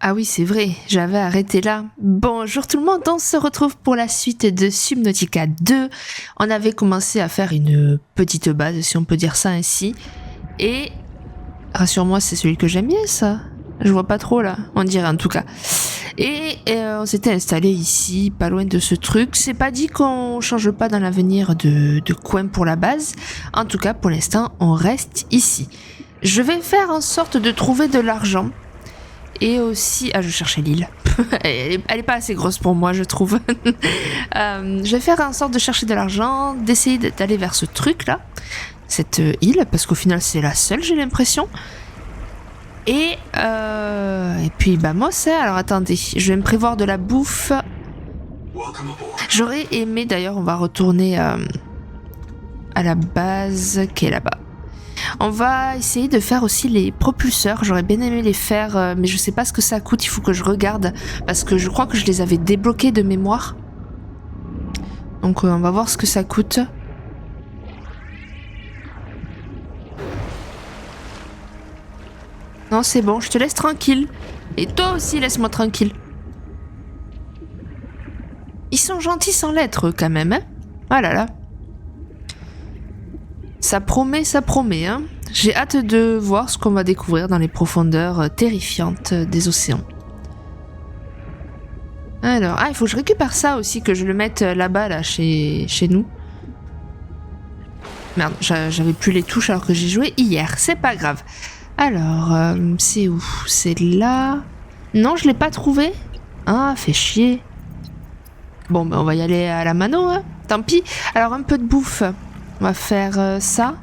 Ah oui, c'est vrai, j'avais arrêté là. Bonjour tout le monde, on se retrouve pour la suite de Subnautica 2. On avait commencé à faire une petite base, si on peut dire ça ainsi. Et, rassure-moi, c'est celui que j'aime bien, ça. Je vois pas trop, là, on dirait en tout cas. Et on s'était installé ici, pas loin de ce truc. C'est pas dit qu'on change pas dans l'avenir de coin pour la base. En tout cas, pour l'instant, on reste ici. Je vais faire en sorte de trouver de l'argent. Et aussi... Ah, je cherchais l'île. elle est pas assez grosse pour moi, je trouve. Je vais faire en sorte de chercher de l'argent, d'essayer d'aller vers ce truc-là. Cette île, parce qu'au final, c'est la seule, j'ai l'impression. Et puis, bah, moi, c'est... Alors, attendez, je vais me prévoir de la bouffe. J'aurais aimé, d'ailleurs, on va retourner à la base qui est là-bas. On va essayer de faire aussi les propulseurs. J'aurais bien aimé les faire, mais je sais pas ce que ça coûte. Il faut que je regarde parce que je crois que je les avais débloqués de mémoire. Donc on va voir ce que ça coûte. Non, c'est bon, je te laisse tranquille. Et toi aussi, laisse-moi tranquille. Ils sont gentils sans l'être quand même, hein. Ah là là. Ça promet, hein. J'ai hâte de voir ce qu'on va découvrir dans les profondeurs terrifiantes des océans. Alors, il faut que je récupère ça aussi, que je le mette là-bas, là, chez nous. Merde, j'avais plus les touches alors que j'ai joué hier, c'est pas grave. Alors, c'est où? C'est là? Non, je l'ai pas trouvé. Ah, fait chier. Bon, ben on va y aller à la mano, hein. Tant pis. Alors, un peu de bouffe. On va faire ça.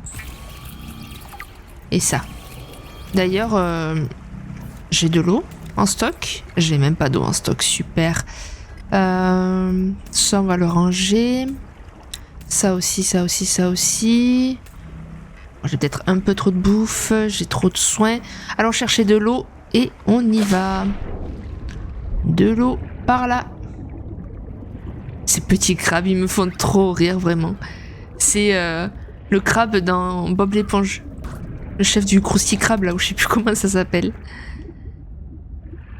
Et ça. D'ailleurs, j'ai de l'eau en stock. J'ai même pas d'eau en stock, super. Ça, on va le ranger. Ça aussi, ça aussi, ça aussi. J'ai peut-être un peu trop de bouffe. J'ai trop de soins. Allons chercher de l'eau et on y va. De l'eau par là. Ces petits crabes, ils me font trop rire, vraiment. C'est le crabe dans Bob l'éponge. Le chef du Krusty Krab, là, où je sais plus comment ça s'appelle.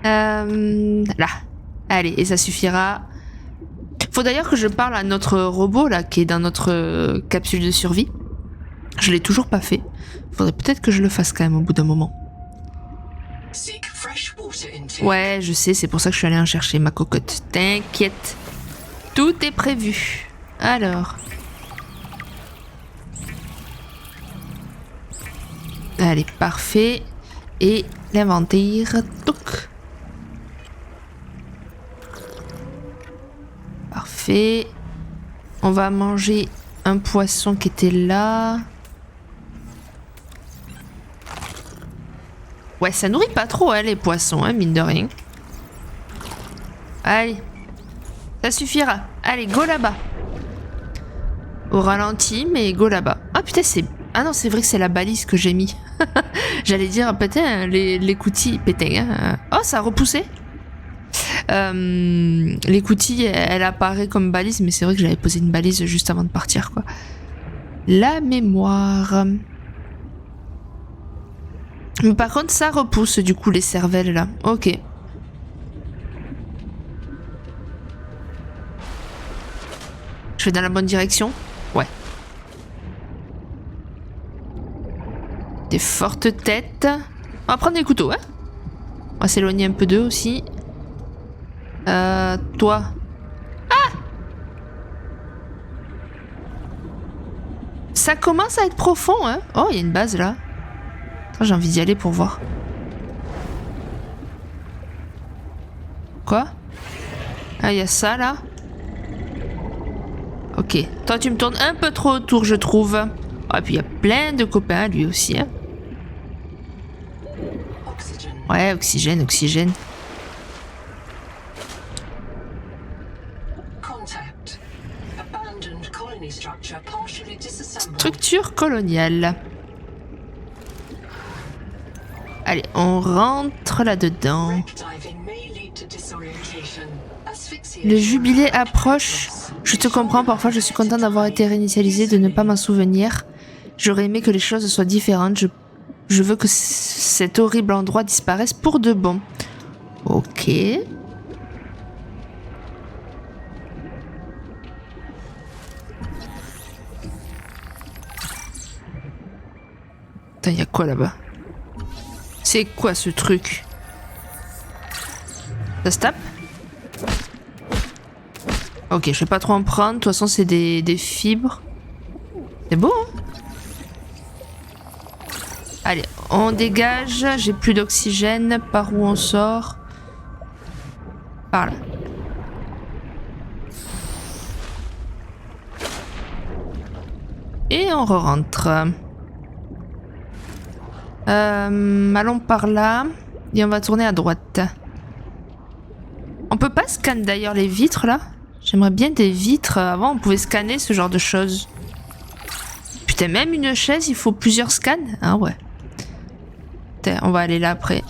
Là. Allez, et ça suffira. Faut d'ailleurs que je parle à notre robot, là, qui est dans notre capsule de survie. Je l'ai toujours pas fait. Faudrait peut-être que je le fasse quand même au bout d'un moment. Ouais, je sais, c'est pour ça que je suis allée en chercher, ma cocotte. T'inquiète. Tout est prévu. Alors... Allez, parfait. Et l'inventaire. Touc. Parfait. On va manger un poisson qui était là. Ouais, ça nourrit pas trop, hein, les poissons, hein, mine de rien. Allez. Ça suffira. Allez, go là-bas. Au ralenti, mais go là-bas. Ah putain, c'est... Ah non, c'est vrai que c'est la balise que j'ai mis. J'allais dire, putain, l'écoutille... Putain, hein. Oh, ça a repoussé. L'écoutille, elle apparaît comme balise, mais c'est vrai que j'avais posé une balise juste avant de partir, quoi. La mémoire. Mais par contre, ça repousse, du coup, les cervelles, là. Ok. Je vais dans la bonne direction? Ouais. Des fortes têtes. On va prendre des couteaux, hein. On va s'éloigner un peu d'eux aussi. Toi. Ah! Ça commence à être profond, hein. Oh, il y a une base, là. Attends, j'ai envie d'y aller pour voir. Quoi? Ah, il y a ça, là. Ok. Toi, tu me tournes un peu trop autour, je trouve. Ah, et puis il y a plein de copains, lui aussi, hein. Ouais, oxygène, oxygène. Structure coloniale. Allez, on rentre là-dedans. Le jubilé approche. Je te comprends, parfois je suis content d'avoir été réinitialisé, de ne pas m'en souvenir. J'aurais aimé que les choses soient différentes. Je veux que cet horrible endroit disparaisse pour de bon. Ok. Putain, y a quoi là-bas? C'est quoi ce truc? Ça se tape? Ok, je vais pas trop en prendre. De toute façon, c'est des fibres. C'est beau, hein? Allez, on dégage. J'ai plus d'oxygène. Par où on sort? Par là. Et on re-rentre. Allons par là. Et on va tourner à droite. On peut pas scanner d'ailleurs les vitres là? J'aimerais bien des vitres. Avant on pouvait scanner ce genre de choses. Putain, même une chaise il faut plusieurs scans? Ah ouais. Putain, on va aller là après.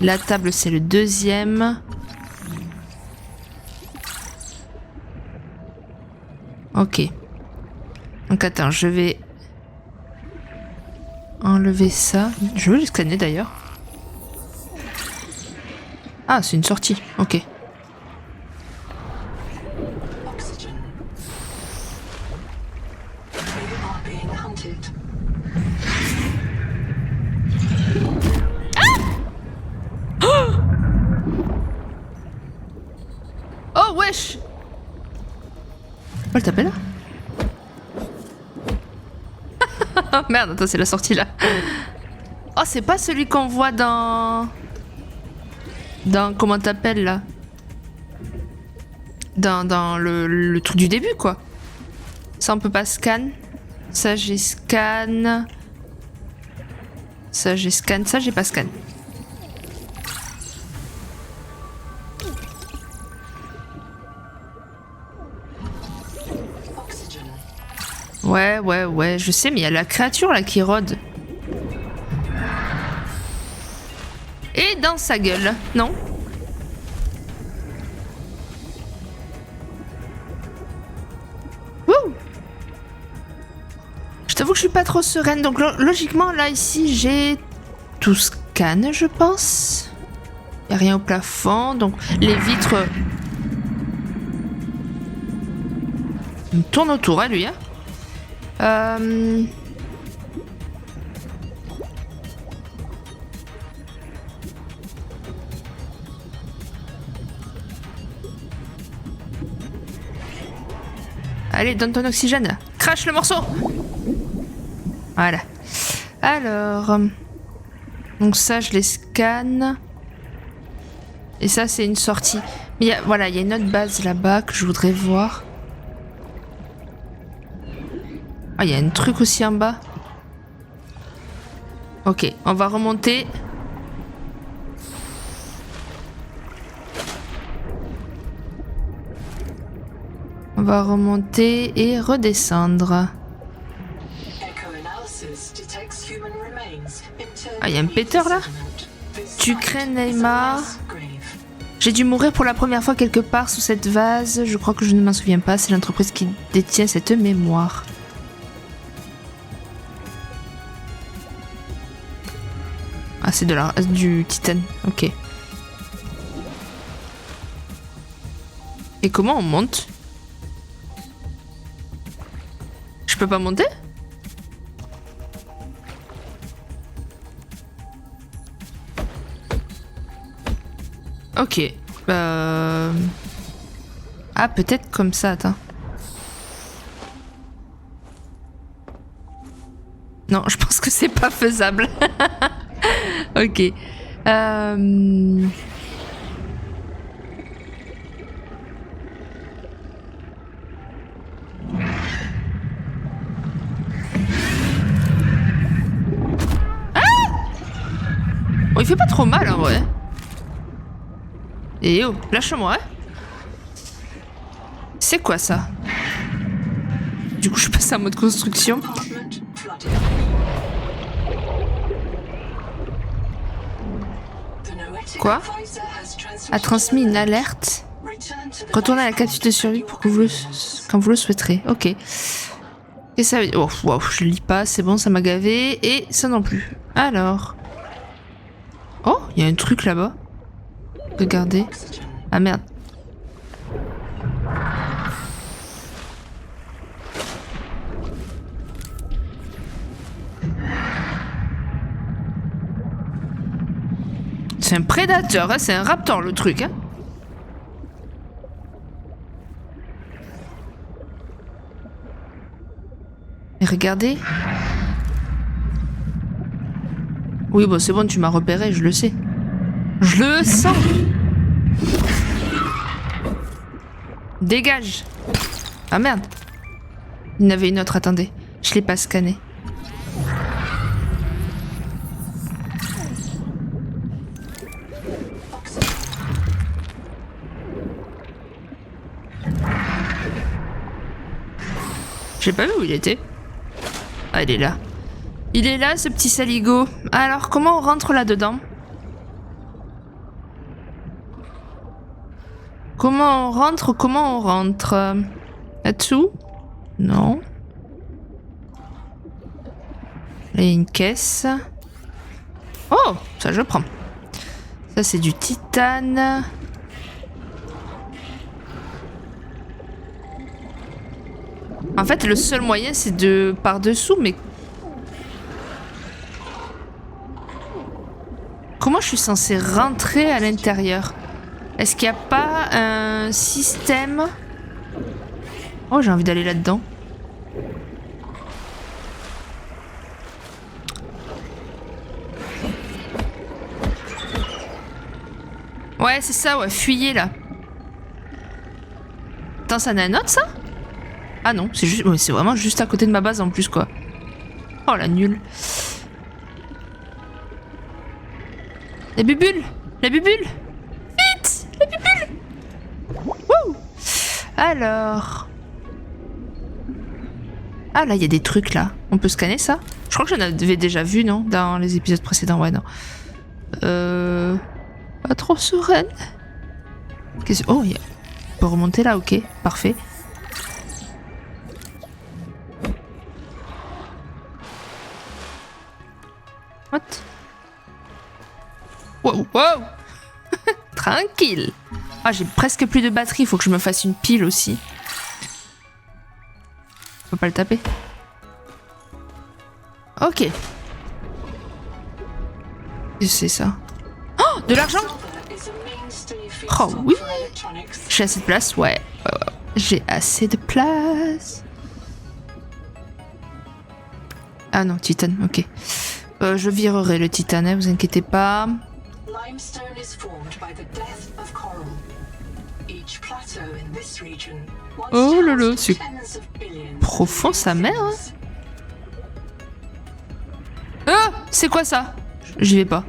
La table c'est le deuxième. Ok. Donc attends, je vais enlever ça. Je veux le scanner d'ailleurs. Ah, c'est une sortie. Ok. Oh wesh! Oh, elle t'appelle? Merde, attends, c'est la sortie là. Oh, c'est pas celui qu'on voit dans... Comment t'appelles là? Dans le truc du début quoi. Ça on peut pas scan. Ça j'ai scan. Ça j'ai scan. Ça j'ai pas scan. Ouais, je sais, mais il y a la créature là qui rôde. Et dans sa gueule, non? Wouh! Je t'avoue que je suis pas trop sereine, donc logiquement là ici j'ai tout scan, je pense. Il y a rien au plafond, donc les vitres. Il me tourne autour, hein, lui, hein. Allez, donne ton oxygène. Crache le morceau. Voilà. Alors... Donc ça, je les scanne. Et ça, c'est une sortie. Mais voilà, il y a une autre base là-bas que je voudrais voir. Ah, il y a un truc aussi en bas. Ok, on va remonter. On va remonter et redescendre. Ah, il y a un péteur là? Tu crains Neymar? J'ai dû mourir pour la première fois quelque part sous cette vase. Je crois que je ne m'en souviens pas. C'est l'entreprise qui détient cette mémoire. Ah, c'est du titane. Ok. Et comment on monte? Je peux pas monter? Ok. Ah, peut-être comme ça, attends. Non, je pense que c'est pas faisable. Ok. Bon, il fait pas trop mal en vrai. Et oh, lâche-moi. Hein. C'est quoi ça? Du coup, je passe en mode construction. Quoi? A transmis une alerte. Retournez à la capsule de survie pour que quand vous le souhaiterez. Ok. Et ça veut dire... Oh, wow, je lis pas, c'est bon, ça m'a gavé. Et ça non plus. Alors... Oh, Il y a un truc là-bas. Regardez. Ah merde. C'est un prédateur, hein, c'est un raptor le truc. Hein. Et regardez. Oui, bon, c'est bon, tu m'as repéré, je le sais. Je le sens. Dégage. Ah merde. Il y en avait une autre, attendez. Je l'ai pas scanné. J'ai pas vu où il était. Ah, il est là. Il est là, ce petit saligo. Alors, comment on rentre là-dedans? Comment on rentre? Là-dessous? Non. Là, il y a une caisse. Oh, ça je prends. Ça, c'est du titane. En fait, le seul moyen, c'est de par-dessous, mais... Comment je suis censée rentrer à l'intérieur? Est-ce qu'il n'y a pas un système? Oh, j'ai envie d'aller là-dedans. Ouais, c'est ça, ouais, fuyez là. Attends, ça en a un autre, ça? Ah non, c'est juste, ouais, c'est vraiment juste à côté de ma base en plus, quoi. Oh, la nulle. La bubule! La bubule! Vite! La bubule! Wouh! Alors... Ah, là, il y a des trucs, là. On peut scanner ça? Je crois que j'en avais déjà vu, non? Dans les épisodes précédents, ouais, non. Pas trop sereine. Oh, on peut remonter là, ok. Parfait. What? Wow, wow. Tranquille. Ah, j'ai presque plus de batterie, faut que je me fasse une pile aussi. Je peux pas le taper. Ok. Qu'est-ce que c'est ça? Oh, de l'argent? Oh oui. J'ai assez de place, ouais. J'ai assez de place. Ah non, titane, ok. Je virerai le titane, hein, vous inquiétez pas. Oh là là, c'est profond sa mère. Hein. Ah, c'est quoi ça? J'y vais pas. De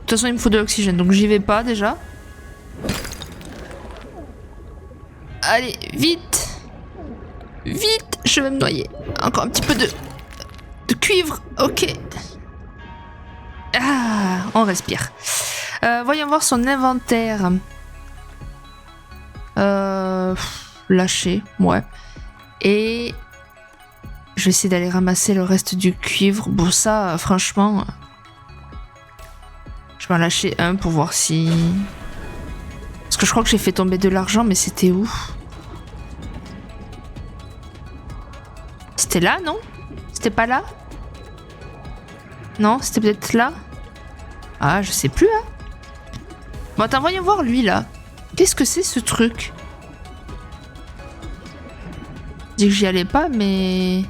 toute façon, il me faut de l'oxygène, donc j'y vais pas déjà. Allez, vite. Vite, je vais me noyer. Encore un petit peu de cuivre, ok. Ah, on respire. Voyons voir son inventaire. Lâcher, ouais. Et je vais essayer d'aller ramasser le reste du cuivre. Bon, ça, franchement, je vais en lâcher un pour voir si... Parce que je crois que j'ai fait tomber de l'argent, mais c'était où? C'était là, non? C'était pas là? Non, c'était peut-être là? Ah, je sais plus, hein. Bon, attends, voyons voir lui, là. Qu'est-ce que c'est, ce truc? Je dis que j'y allais pas, mais...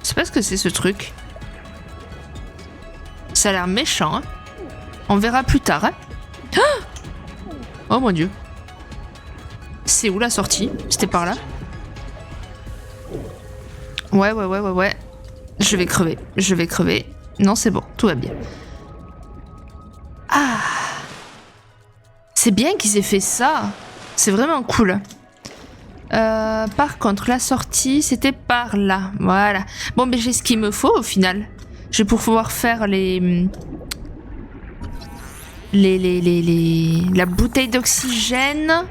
Je sais pas ce que c'est, ce truc. Ça a l'air méchant, hein. On verra plus tard, hein. Oh mon dieu. C'est où la sortie? C'était par là? Ouais. Je vais crever. Je vais crever. Non, c'est bon. Tout va bien. Ah. C'est bien qu'ils aient fait ça. C'est vraiment cool. Par contre, la sortie, c'était par là. Voilà. Bon, mais j'ai ce qu'il me faut au final. Je vais pouvoir faire la bouteille d'oxygène.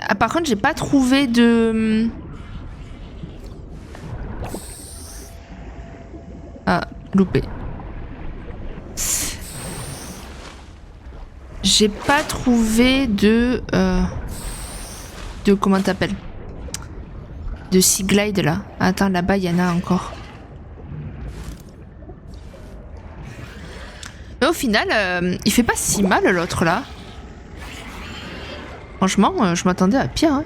Ah, par contre, j'ai pas trouvé de... Ah, loupé. J'ai pas trouvé de... comment t'appelles? De Sea Glide là. Attends, là-bas, il y en a encore. Mais au final, il fait pas si mal l'autre là. Franchement, je m'attendais à pire. Hein.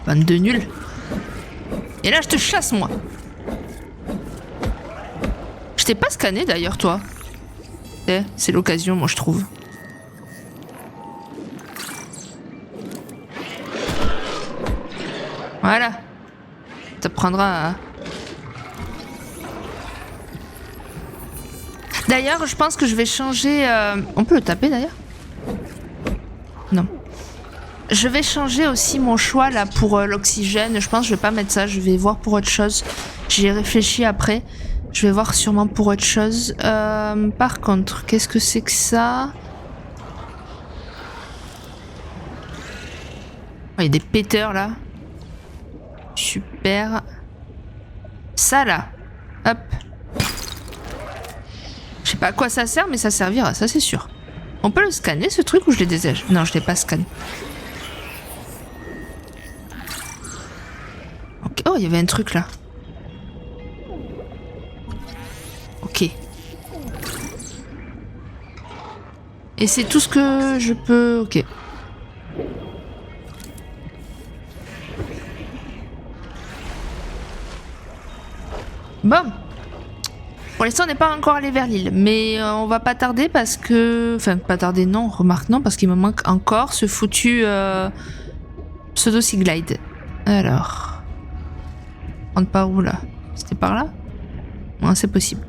Bande de nuls. Et là, je te chasse, moi. Je t'ai pas scanné d'ailleurs, toi. Eh, c'est l'occasion, moi, je trouve. Voilà. T'apprendras à... D'ailleurs, je pense que je vais changer... On peut le taper, d'ailleurs? Non. Je vais changer aussi mon choix, là, pour l'oxygène. Je pense que je vais pas mettre ça. Je vais voir pour autre chose. J'y ai réfléchi après. Je vais voir sûrement pour autre chose. Par contre, qu'est-ce que c'est que ça? Oh, il y a des péteurs, là. Super. Ça là. Hop. Je sais pas à quoi ça sert, mais ça servira, ça c'est sûr. On peut le scanner ce truc ou je l'ai déjà... Non, je l'ai pas scanné. Okay. Oh, il y avait un truc là. Ok. Et c'est tout ce que je peux... Ok. Bon. Pour l'instant, on n'est pas encore allé vers l'île, mais on va pas tarder parce que... Enfin, pas tarder, non, remarque non, parce qu'il me manque encore ce foutu pseudo Sea Glide. Alors... On rentre par où, là? C'était par là? Ouais, c'est possible.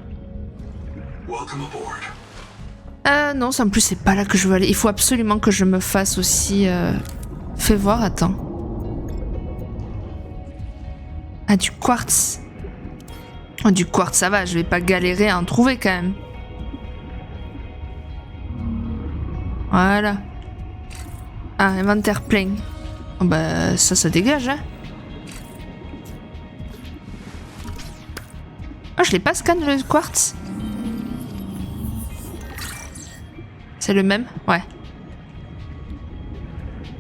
Non, ça en plus, c'est pas là que je veux aller. Il faut absolument que je me fasse aussi... Fais voir, attends. Ah, du quartz. Oh, du quartz, ça va, je vais pas galérer à en trouver quand même. Voilà. Ah, inventaire plein. Oh, bah, ça dégage, hein. Oh, je l'ai pas scanné le quartz. C'est le même? Ouais.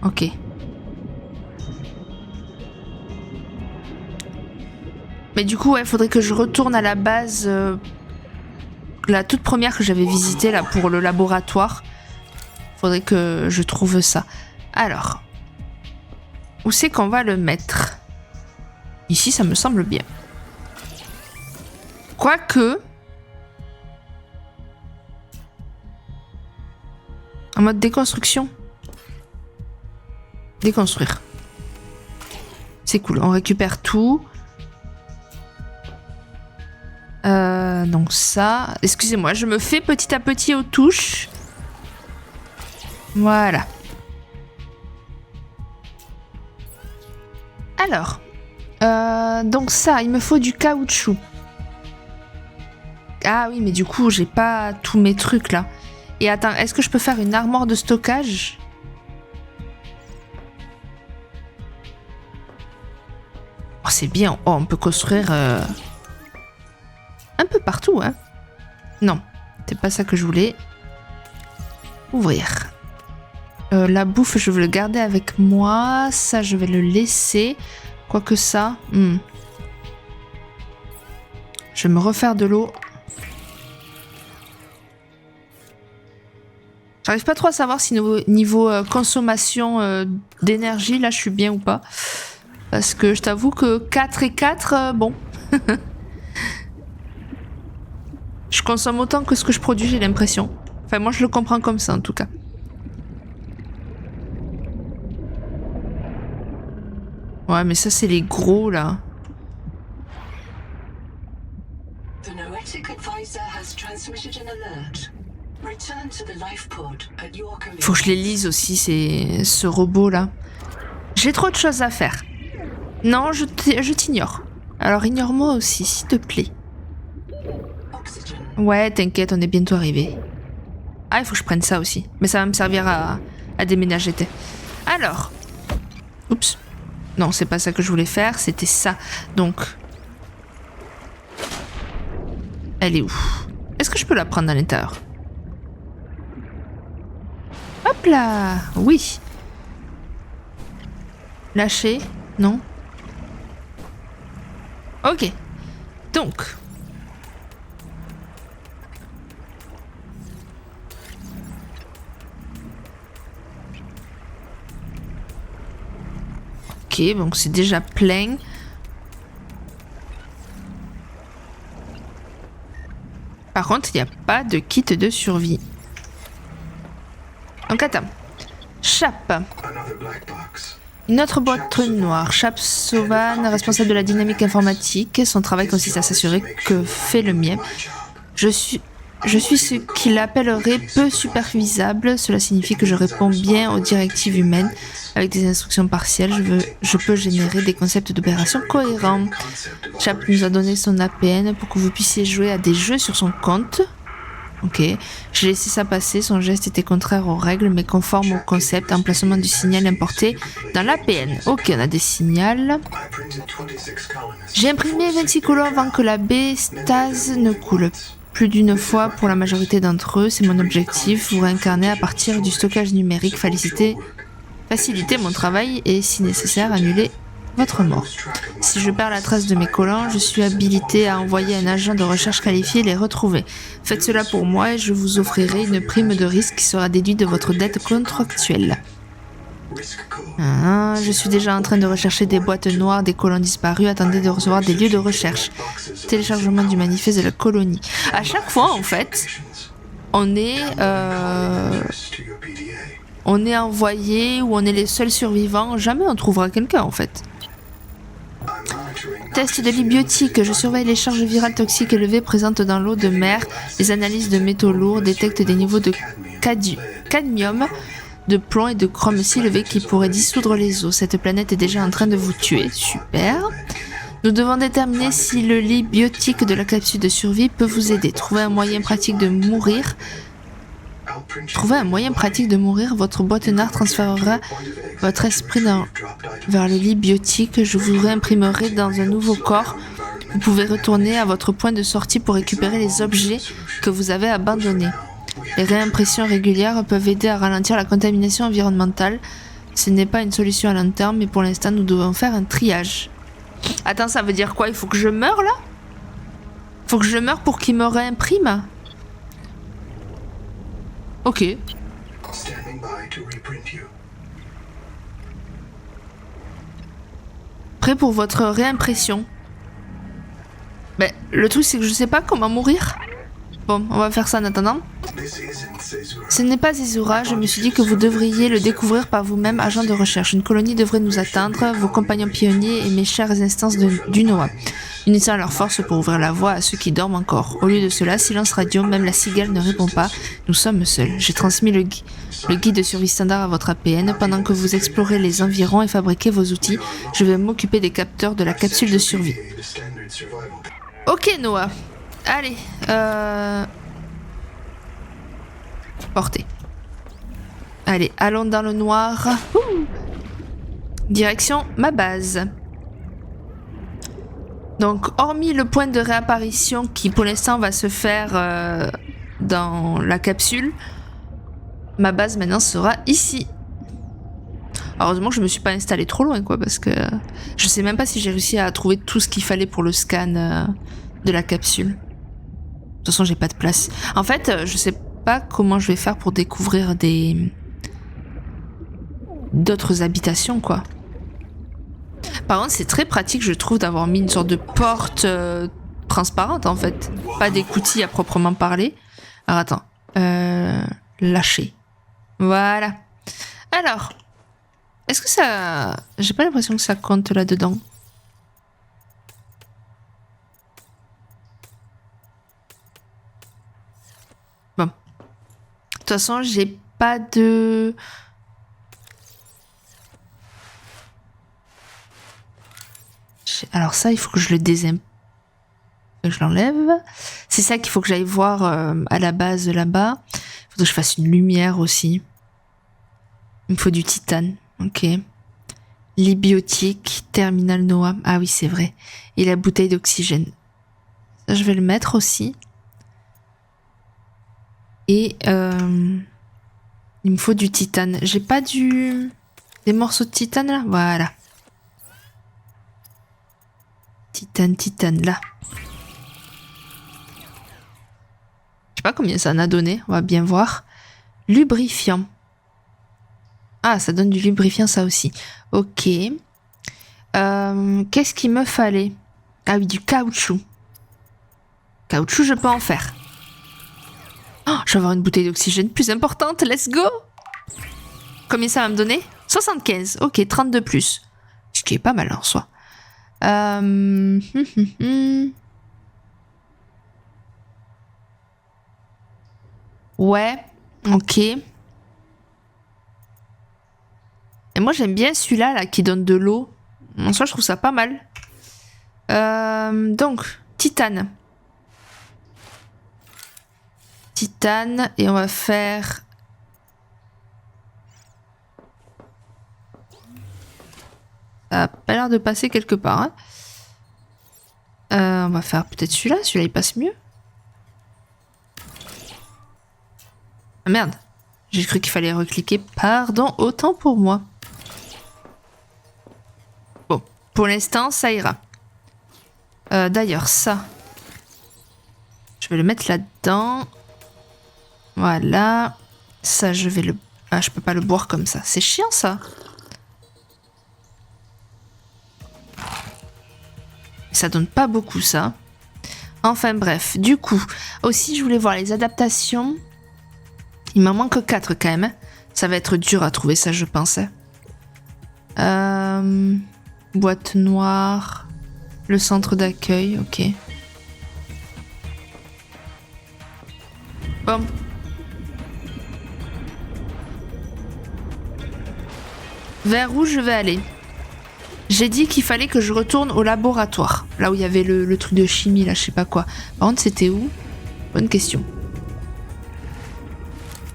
Ok. Mais du coup, ouais, faudrait que je retourne à la base, la toute première que j'avais visitée là pour le laboratoire. Faudrait que je trouve ça. Alors, où c'est qu'on va le mettre? Ici, ça me semble bien. Quoique, en mode déconstruction. Déconstruire. C'est cool, on récupère tout. Donc ça... Excusez-moi, je me fais petit à petit aux touches. Voilà. Alors. Donc ça, il me faut du caoutchouc. Ah oui, mais du coup, j'ai pas tous mes trucs là. Et attends, est-ce que je peux faire une armoire de stockage? Oh, c'est bien. Oh, on peut construire... un peu partout, hein. Non, c'est pas ça que je voulais. Ouvrir. La bouffe, je veux le garder avec moi. Ça, je vais le laisser. Quoique ça... Je vais me refaire de l'eau. J'arrive pas trop à savoir si niveau consommation d'énergie, là, je suis bien ou pas. Parce que je t'avoue que 4 et 4, bon... Je consomme autant que ce que je produis, j'ai l'impression. Enfin, moi, je le comprends comme ça, en tout cas. Ouais, mais ça, c'est les gros, là. Faut que je les lise aussi, ce robot-là. J'ai trop de choses à faire. Non, je t'ignore. Alors ignore-moi aussi, s'il te plaît. Ouais, t'inquiète, on est bientôt arrivé. Ah, il faut que je prenne ça aussi. Mais ça va me servir à déménager. Alors. Oups. Non, c'est pas ça que je voulais faire, c'était ça. Donc. Elle est où? Est-ce que je peux la prendre à l'intérieur? Hop là! Oui. Lâcher? Non? Ok. Donc. Ok, donc c'est déjà plein. Par contre, il n'y a pas de kit de survie. Donc attends. Chape. Une autre boîte noire. Chape Sauvan, responsable de la dynamique informatique. Son travail consiste à s'assurer que fait le mien. Je suis ce qu'il appellerait peu supervisable. Cela signifie que je réponds bien aux directives humaines. Avec des instructions partielles, je peux générer des concepts d'opération cohérents. Chap nous a donné son APN pour que vous puissiez jouer à des jeux sur son compte. Ok, j'ai laissé ça passer, son geste était contraire aux règles mais conforme au concept emplacement du signal importé dans l'APN. Ok, on a des signaux. J'ai imprimé 26 colons avant que la baie Stase ne coule. Plus d'une fois pour la majorité d'entre eux, c'est mon objectif, vous réincarner à partir du stockage numérique, faciliter mon travail et, si nécessaire, annuler votre mort. Si je perds la trace de mes colons, je suis habilité à envoyer un agent de recherche qualifié et les retrouver. Faites cela pour moi et je vous offrirai une prime de risque qui sera déduite de votre dette contractuelle. Je suis déjà en train de rechercher des boîtes noires des colons disparus. Attendez de recevoir des lieux de recherche. Téléchargement du manifeste de la colonie. À chaque fois, en fait, on est envoyé ou on est les seuls survivants. Jamais on trouvera quelqu'un, en fait. Test de l'ibiotique. Je surveille les charges virales toxiques élevées présentes dans l'eau de mer. Les analyses de métaux lourds détectent des niveaux de cadmium, de plomb et de chrome si élevés qui pourraient dissoudre les eaux. Cette planète est déjà en train de vous tuer. Super. Nous devons déterminer si le lit biotique de la capsule de survie peut vous aider. Trouver un moyen pratique de mourir. Votre boîte noire transférera votre esprit vers le lit biotique. Je vous réimprimerai dans un nouveau corps. Vous pouvez retourner à votre point de sortie pour récupérer les objets que vous avez abandonnés. Les réimpressions régulières peuvent aider à ralentir la contamination environnementale. Ce n'est pas une solution à long terme, mais pour l'instant, nous devons faire un triage. Attends, ça veut dire quoi? Il faut que je meure, là? Faut que je meure pour qu'il me réimprime? Ok. Prêt pour votre réimpression. Mais le truc, c'est que je sais pas comment mourir. Bon, on va faire ça en attendant. Ce n'est pas Izura, je me suis dit que vous devriez le découvrir par vous-même, agent de recherche. Une colonie devrait nous attendre, vos compagnons pionniers et mes chères instances du Noah. Unissant leurs forces pour ouvrir la voie à ceux qui dorment encore. Au lieu de cela, silence radio, même la cigale ne répond pas. Nous sommes seuls. J'ai transmis le guide de survie standard à votre APN. Pendant que vous explorez les environs et fabriquez vos outils, je vais m'occuper des capteurs de la capsule de survie. Ok, Noah. Allez, portez. Allez, allons dans le noir. Direction ma base. Donc, hormis le point de réapparition qui, pour l'instant, va se faire dans la capsule, ma base maintenant sera ici. Heureusement que je me suis pas installée trop loin, quoi, parce que je sais même pas si j'ai réussi à trouver tout ce qu'il fallait pour le scan de la capsule. De toute façon, j'ai pas de place. En fait, je sais pas comment je vais faire pour découvrir d'autres habitations, quoi. Par contre, c'est très pratique, je trouve, d'avoir mis une sorte de porte transparente, en fait. Pas d'écoutille à proprement parler. Alors, attends. Lâcher. Voilà. Alors, est-ce que ça... J'ai pas l'impression que ça compte là-dedans. Bon. De toute façon, j'ai pas de... lâcher. Alors ça, il faut que je le que je l'enlève. C'est ça qu'il faut que j'aille voir à la base là-bas. Il faudrait que je fasse une lumière aussi. Il me faut du titane. Ok. Libiotique, terminal Noah. Ah oui, c'est vrai. Et la bouteille d'oxygène. Ça, je vais le mettre aussi. Et il me faut du titane. J'ai pas des morceaux de titane là? Voilà. Titane, là. Je sais pas combien ça en a donné. On va bien voir. Lubrifiant. Ah, ça donne du lubrifiant, ça aussi. Ok. Qu'est-ce qu'il me fallait? Ah oui, du caoutchouc. Caoutchouc, je peux en faire. Oh, je vais avoir une bouteille d'oxygène plus importante. Let's go! Combien ça va me donner? 75. Ok, 32 plus. Ce qui est pas mal en soi. Ouais, ok. Et moi j'aime bien celui-là là, qui donne de l'eau. En soi je trouve ça pas mal. Donc, titane. Titane et on va faire... Ça a pas l'air de passer quelque part. Hein. On va faire peut-être celui-là. Celui-là, il passe mieux. Ah merde. J'ai cru qu'il fallait recliquer. Pardon, autant pour moi. Bon, pour l'instant, ça ira. D'ailleurs, ça. Je vais le mettre là-dedans. Voilà. Ça, je vais le... Ah, je peux pas le boire comme ça. C'est chiant, ça. Ça donne pas beaucoup, ça. Enfin, bref. Du coup, aussi, je voulais voir les adaptations. Il m'en manque 4 quand même. Ça va être dur à trouver, ça, je pensais. Boîte noire. Le centre d'accueil, ok. Bon. Vers où je vais aller? J'ai dit qu'il fallait que je retourne au laboratoire. Là où il y avait le truc de chimie, là, je sais pas quoi. Par contre, c'était où? Bonne question.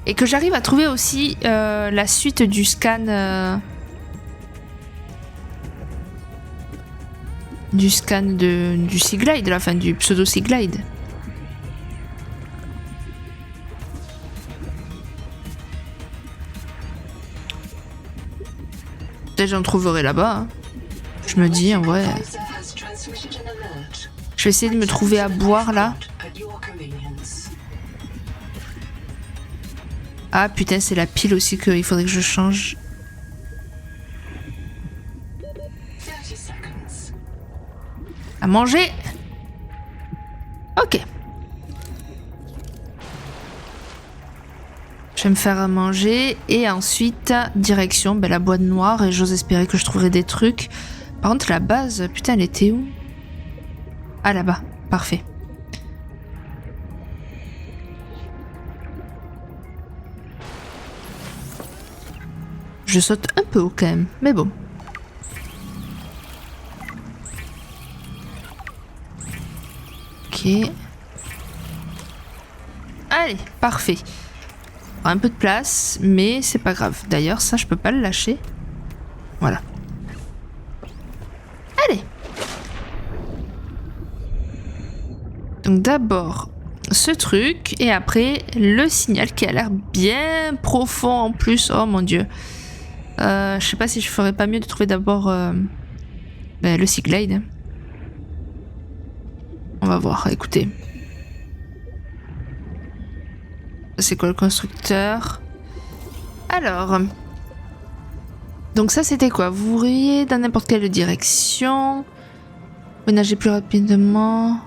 Et que j'arrive à trouver aussi la suite du scan... du scan du Seaglide, la fin du pseudo Seaglide. Peut-être j'en trouverai là-bas. Hein. Je me dis, en vrai... Je vais essayer de me trouver à boire, là. Ah, putain, c'est la pile aussi qu'il faudrait que je change. À manger. Ok. Je vais me faire à manger et ensuite direction la boîte noire et j'ose espérer que je trouverai des trucs. Par contre la base, putain elle était où? Ah là-bas, parfait. Je saute un peu haut quand même, mais bon. Ok. Allez, parfait. Un peu de place, mais c'est pas grave. D'ailleurs, ça, je peux pas le lâcher. Voilà. Allez. Donc d'abord, ce truc, et après, le signal qui a l'air bien profond en plus. Oh mon dieu. Je sais pas si je ferais pas mieux de trouver d'abord le Seaglide. On va voir, écoutez. C'est quoi le constructeur? Alors. Donc ça c'était quoi? Vous riez dans n'importe quelle direction. Vous nagez plus rapidement.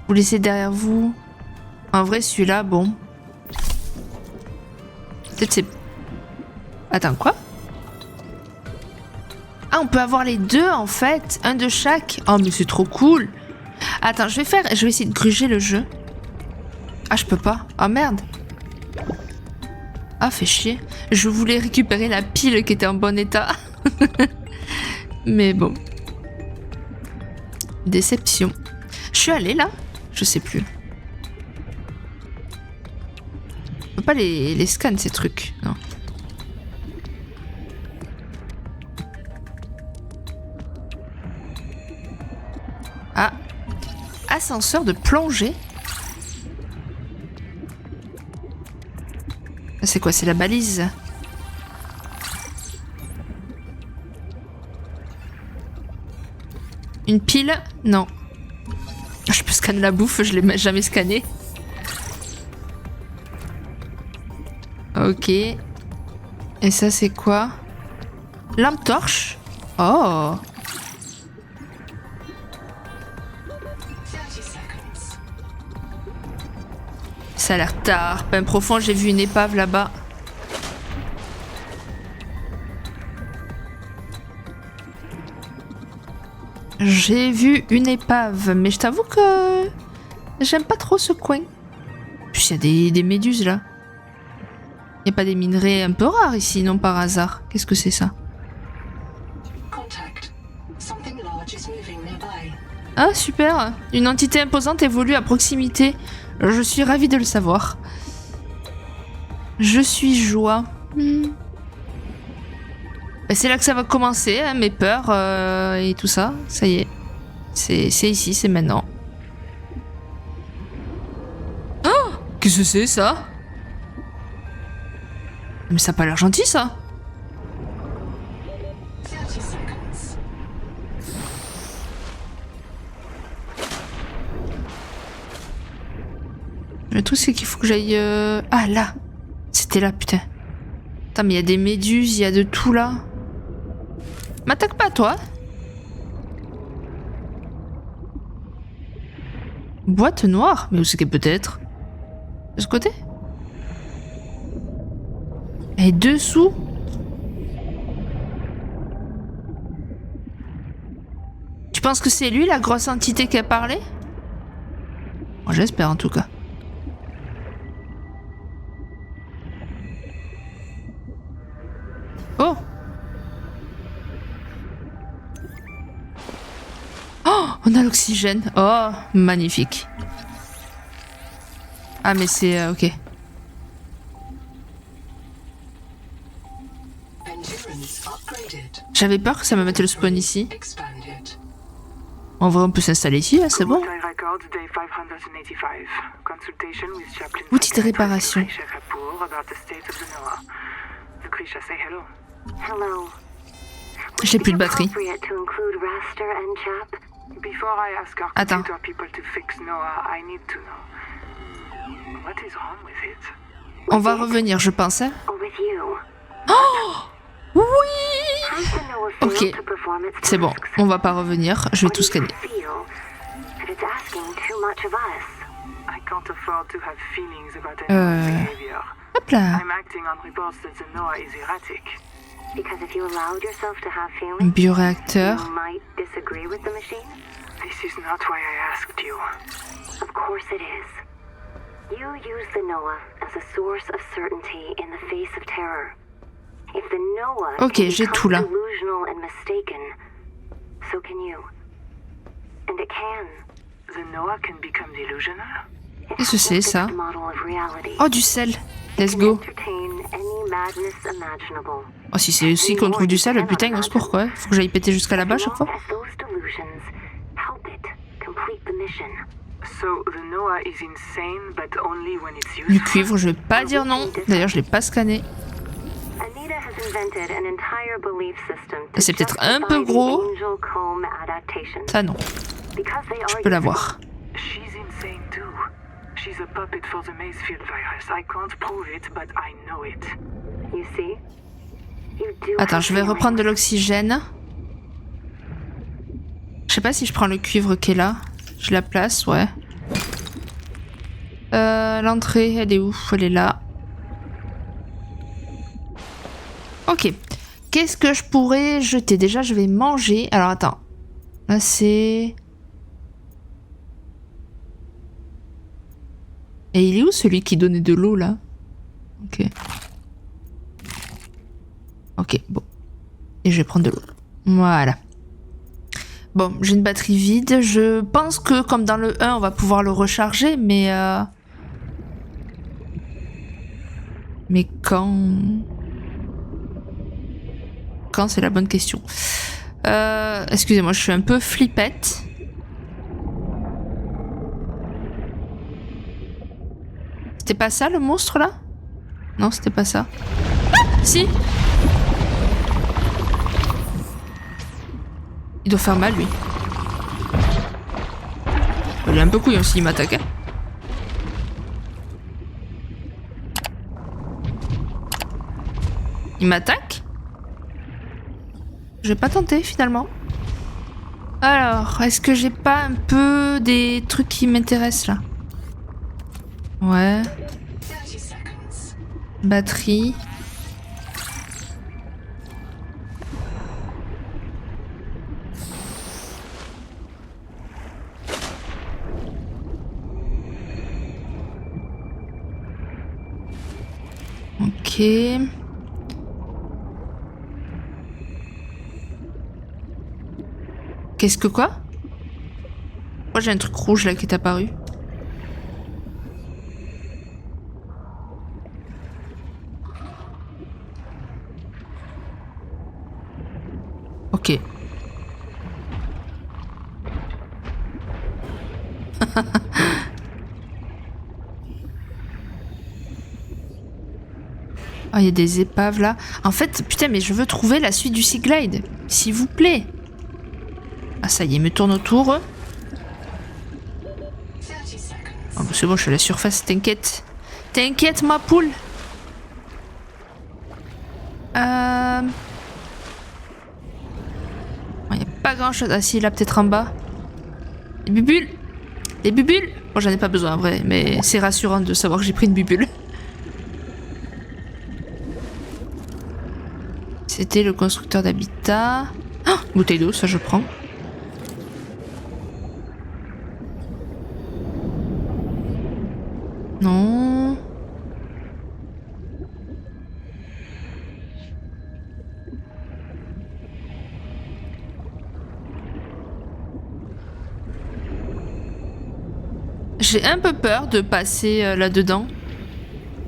Vous laissez derrière vous. En vrai celui-là, bon. Peut-être c'est... Attends, quoi? Ah, on peut avoir les deux en fait. Un de chaque. Oh mais c'est trop cool. Attends, je vais essayer de gruger le jeu. Ah, je peux pas. Ah, merde. Ah, fait chier. Je voulais récupérer la pile qui était en bon état. Mais bon. Déception. Je suis allée là? Je sais plus. On peut pas les scanner ces trucs, non. Ah. Ascenseur de plongée. C'est quoi? C'est la balise. Une pile? Non. Je peux scanner la bouffe, je l'ai jamais scanné. Ok. Et ça c'est quoi? Lampe torche? Oh. Ça a l'air tard. Pain profond, j'ai vu une épave là-bas. J'ai vu une épave, mais je t'avoue que j'aime pas trop ce coin. Puis il y a des méduses là. Il n'y a pas des minerais un peu rares ici, non par hasard? Qu'est-ce que c'est ça? Ah super! Une entité imposante évolue à proximité. Je suis ravie de le savoir. Je suis joie. C'est là que ça va commencer, hein, mes peurs et tout ça. Ça y est. C'est ici, c'est maintenant. Oh! Qu'est-ce que c'est ça? Mais ça a pas l'air gentil ça. Le truc c'est qu'il faut que j'aille... Ah là! C'était là, putain. Attends, mais il y a des méduses, il y a de tout là. M'attaque pas, toi. Boîte noire? Mais où c'est qu'elle peut être? De ce côté? Et dessous? Tu penses que c'est lui, la grosse entité qui a parlé? Moi, j'espère en tout cas. Oh! Oh! On a l'oxygène. Oh! Magnifique. Ah mais c'est... ok. J'avais peur que ça me mette le spawn ici. En vrai on peut s'installer ici, là, c'est bon. Outil de réparation. J'ai plus de batterie. Attends. On va revenir, je pense. Hein. Oh! Oui! Ok. C'est bon, on va pas revenir. Je vais tout scanner. Hop là. Un bioréacteur. Ok, j'ai tout là. Qu'est-ce que c'est ça? Oh, du sel. Let's go. Oh, si c'est aussi qu'on trouve du sel, putain, on sait pourquoi. Faut que j'aille péter jusqu'à là-bas chaque fois. Du cuivre, je vais pas dire non. D'ailleurs, je l'ai pas scanné. C'est peut-être un peu gros. Ça, non. Je peux l'avoir. Attends, je vais reprendre de l'oxygène. Je sais pas si je prends le cuivre qui est là. Je la place, ouais. L'entrée, elle est où? Elle est là. Ok. Qu'est-ce que je pourrais jeter? Déjà, je vais manger. Alors, attends. Là, c'est... Et il est où celui qui donnait de l'eau, là? Ok. Ok, bon. Et je vais prendre de l'eau. Voilà. Bon, j'ai une batterie vide. Je pense que comme dans le 1, on va pouvoir le recharger, mais... Mais quand... Quand, c'est la bonne question. Excusez-moi, je suis un peu flippette. C'était pas ça le monstre là? Non, c'était pas ça. Ah, si! Il doit faire mal lui. Il est un peu couillon s'il m'attaque. Hein. Il m'attaque? Je vais pas tenter finalement. Alors, est-ce que j'ai pas un peu des trucs qui m'intéressent là? Ouais. Batterie. Ok. Qu'est-ce que quoi? Moi j'ai un truc rouge là qui est apparu. Ok. Oh, il y a des épaves là. En fait, putain, mais je veux trouver la suite du Sea Glide. S'il vous plaît. Ah, ça y est, il me tourne autour. Oh, bah, c'est bon, je suis à la surface, t'inquiète. T'inquiète, ma poule. Il n'y a pas grand chose. Ah, si, là, peut-être en bas. Des bubules. Des bubules. Bon, j'en ai pas besoin en vrai, mais c'est rassurant de savoir que j'ai pris une bubule. C'était le constructeur d'habitat. Oh, bouteille d'eau, ça je prends. Non. J'ai un peu peur de passer là-dedans.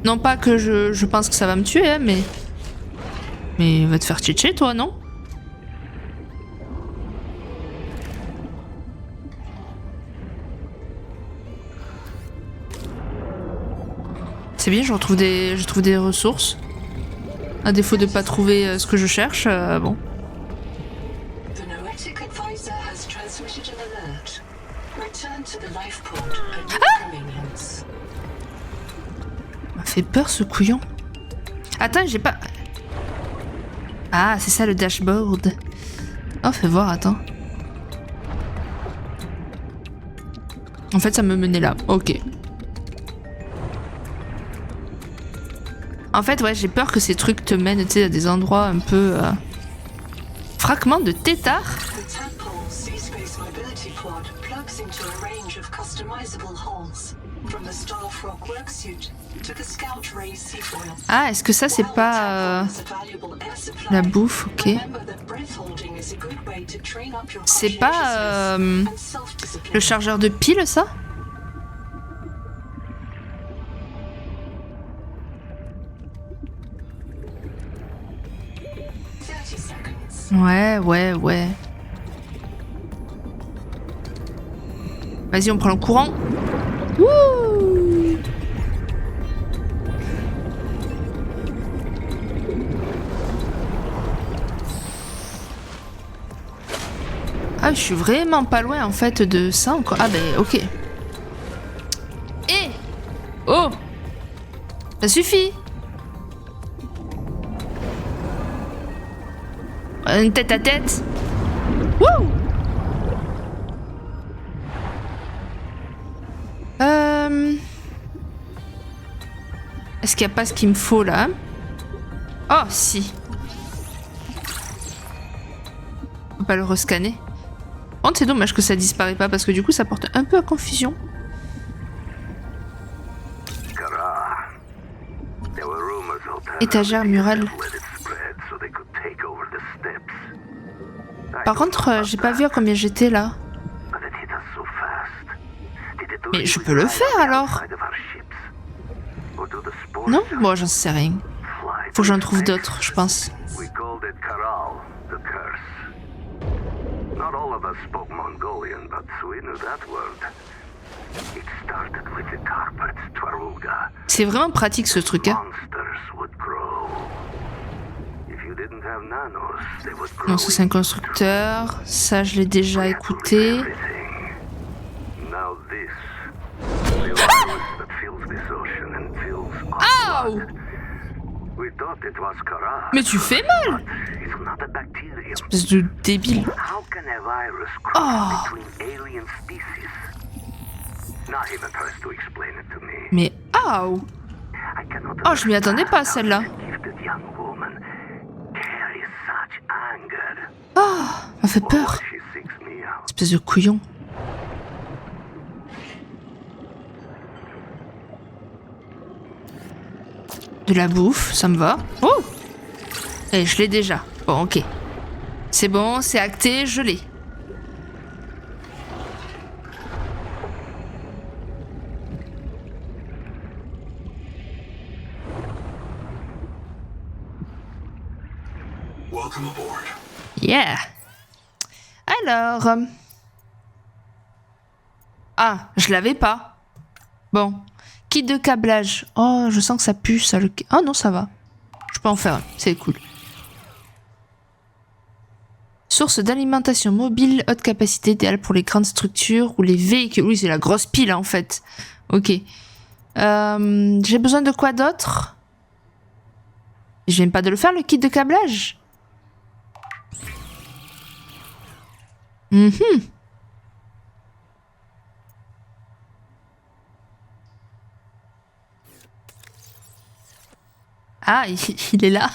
Non pas que je pense que ça va me tuer, hein, mais... Mais va te faire tchétché, toi, non? C'est bien, je trouve des ressources. À défaut de pas trouver ce que je cherche, bon. M'a fait peur ce couillon. Attends, j'ai pas... Ah, c'est ça le dashboard. Oh, fais voir, attends. En fait, ça me menait là. Ok. En fait, ouais, j'ai peur que ces trucs te mènent, tu sais, à des endroits un peu... Fragments de tétard. Ah, est-ce que ça, c'est pas... la bouffe, ok. C'est pas... le chargeur de pile, ça? Ouais. Vas-y, on prend le courant. Wouh! Ah, je suis vraiment pas loin en fait de ça encore. Ah ben ok. Eh! Oh! Ça suffit! Une tête à tête. Wouh! Est-ce qu'il n'y a pas ce qu'il me faut là? Oh, si. On peut pas le rescanner. Par contre, c'est dommage que ça disparaît pas parce que du coup, ça porte un peu à confusion. Étagère murale. Par contre, j'ai pas vu à combien j'étais là. Mais je peux le faire alors? Non? Bon, j'en sais rien. Faut que j'en trouve d'autres, je pense. C'est vraiment pratique ce truc, hein. Non, ça c'est un constructeur. Ça, je l'ai déjà écouté. Ah! Oh! Mais tu fais mal! Espèce de débile. Oh! Mais oh! Oh, je m'y attendais pas celle-là. Oh, m'a fait peur. Espèce de couillon. De la bouffe, ça me va. Oh! Et je l'ai déjà. Bon, ok. C'est bon, c'est acté, je l'ai. Yeah. Alors. Ah, je l'avais pas. Bon. Kit de câblage. Oh, je sens que ça pue, ça. Oh non, ça va. Je peux en faire un. C'est cool. Source d'alimentation mobile, haute capacité, idéale pour les grandes structures ou les véhicules. Oui, c'est la grosse pile, en fait. Ok. J'ai besoin de quoi d'autre? Je viens pas de le faire, le kit de câblage. Ah, il est là.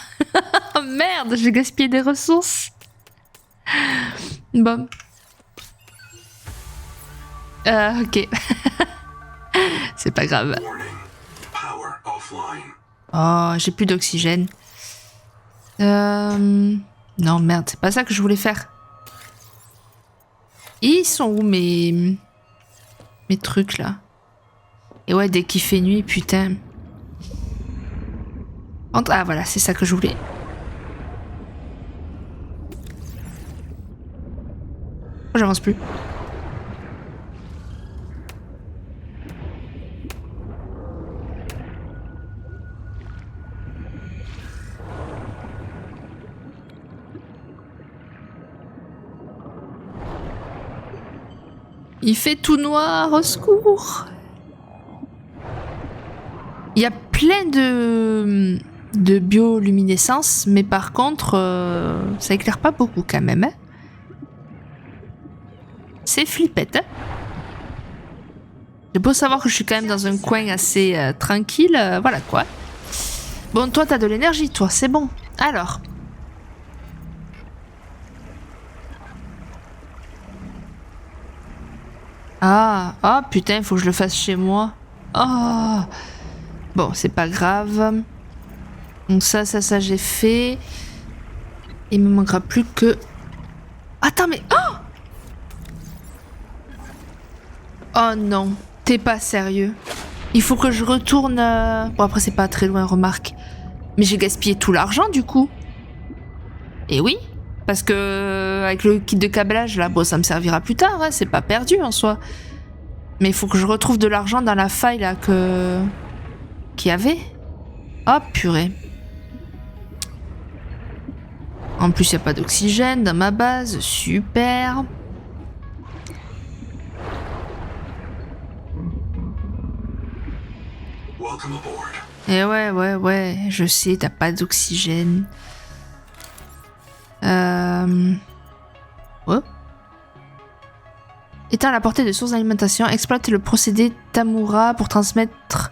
Oh merde, j'ai gaspillé des ressources. Bon. Ok. C'est pas grave. Oh, j'ai plus d'oxygène. Non, merde, c'est pas ça que je voulais faire. Ils sont où mes trucs là? Et ouais, dès qu'il fait nuit, putain. Ah voilà, c'est ça que je voulais. Oh, j'avance plus. Il fait tout noir, au secours. Il y a plein de bioluminescence, mais par contre, ça éclaire pas beaucoup quand même. Hein. C'est flippette. Hein. J'ai beau savoir que je suis quand même dans un coin assez tranquille, voilà quoi. Bon, toi, t'as de l'énergie, toi, c'est bon. Alors. Ah, oh putain, il faut que je le fasse chez moi. Oh. Bon, c'est pas grave. Donc ça, j'ai fait. Il me manquera plus que... Attends, mais... Oh! Oh non, t'es pas sérieux. Il faut que je retourne... Bon, après, c'est pas très loin, remarque. Mais j'ai gaspillé tout l'argent, du coup. Et oui, parce que avec le kit de câblage, là, bon, ça me servira plus tard, hein, c'est pas perdu en soi. Mais il faut que je retrouve de l'argent dans la faille, là, qu'il y avait. Oh, purée. En plus, il n'y a pas d'oxygène dans ma base. Super. Et ouais, je sais, t'as pas d'oxygène. Oh. Éteins la portée de sources d'alimentation. Exploite le procédé Tamura pour transmettre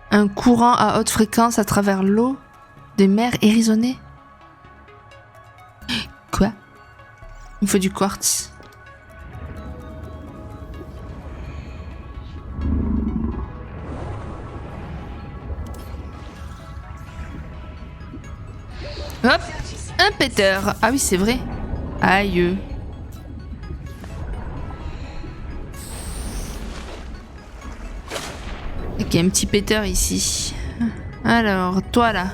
un courant à haute fréquence à travers l'eau des mers érisonnées. Quoi? Il me faut du quartz. Hop, un péteur. Ah oui, c'est vrai. Aïe. Ok, un petit péteur ici. Alors, toi là.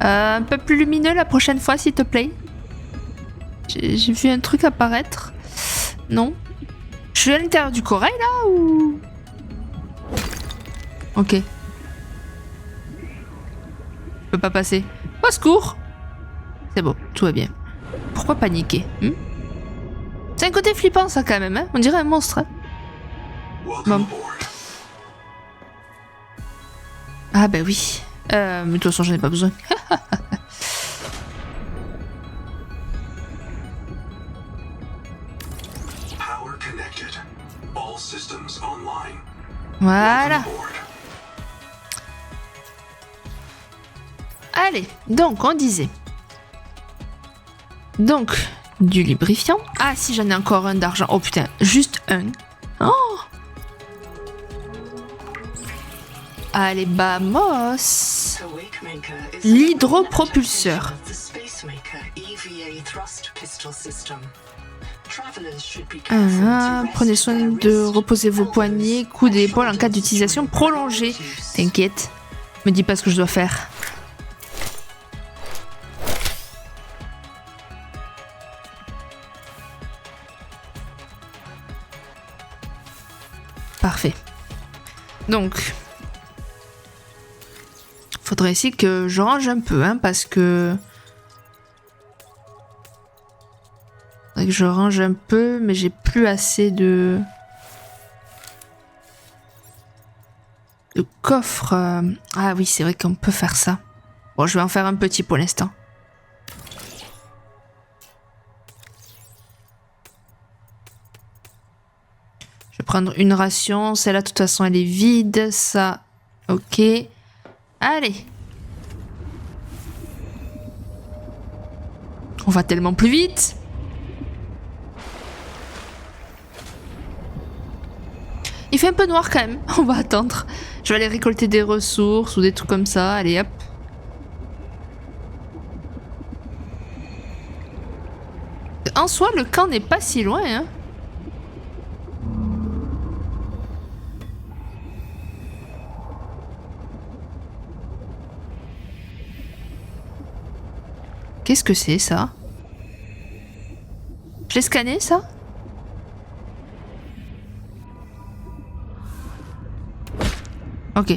Un peu plus lumineux la prochaine fois, s'il te plaît. J'ai vu un truc apparaître. Non. Je suis à l'intérieur du corail là ou... Ok. Je peux pas passer. Au secours! C'est bon, tout va bien. Pourquoi paniquer? C'est un côté flippant ça quand même, hein? On dirait un monstre. Hein? Bon. Ah bah oui. Mais de toute façon j'en ai pas besoin. Voilà. Allez, donc on disait. Donc, du lubrifiant. Ah si, j'en ai encore un d'argent. Oh putain, juste un. Oh. Allez, vamos. L'hydropropulseur. Prenez soin de reposer vos poignets, coudes et épaules en cas d'utilisation prolongée. T'inquiète, me dis pas ce que je dois faire. Parfait. Donc, faudrait ici que je range un peu, hein, parce que... Faudrait que je range un peu, mais j'ai plus assez de coffre. Ah oui, c'est vrai qu'on peut faire ça. Bon, je vais en faire un petit pour l'instant. Je vais prendre une ration. Celle-là, de toute façon, elle est vide. Ça, ok. Allez. On va tellement plus vite. Il fait un peu noir quand même. On va attendre. Je vais aller récolter des ressources ou des trucs comme ça. Allez, hop. En soi, le camp n'est pas si loin, hein. Qu'est-ce que c'est, ça? Je l'ai scanné, ça? Ok.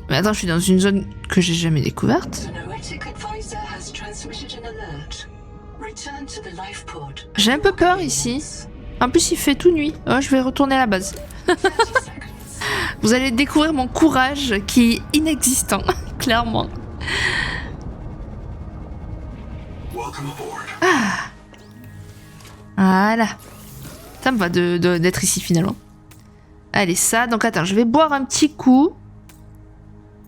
Mais attends, je suis dans une zone que j'ai jamais découverte. J'ai un peu peur ici. En plus, il fait tout nuit. Oh, je vais retourner à la base. Vous allez découvrir mon courage qui est inexistant, clairement. Ah. Voilà. Ça me va d'être ici finalement. Allez, ça. Donc attends, je vais boire un petit coup.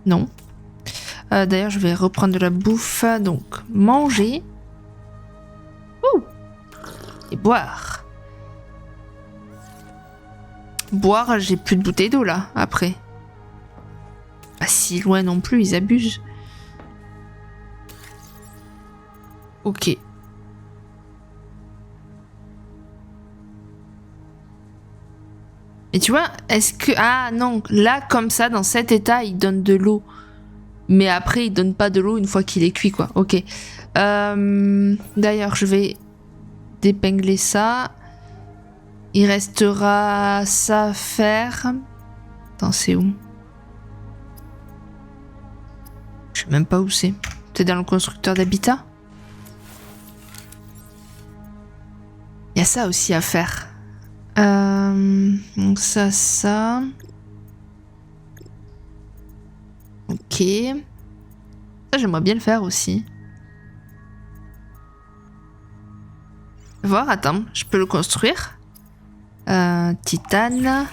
Non. D'ailleurs, je vais reprendre de la bouffe. Donc, manger. Ouh. Et boire. Boire, j'ai plus de bouteille d'eau là, après. Pas si loin non plus, ils abusent. Ok. Et tu vois, est-ce que... Ah non, là, comme ça, dans cet état, il donne de l'eau. Mais après, il donne pas de l'eau une fois qu'il est cuit, quoi. Ok. D'ailleurs, je vais d'épingler ça. Il restera ça à faire. Attends, c'est où? Je sais même pas où c'est. C'est dans le constructeur d'habitat? Il y a ça aussi à faire. Donc ça. Ok. Ça, j'aimerais bien le faire aussi. Voir, attends, je peux le construire. Titane.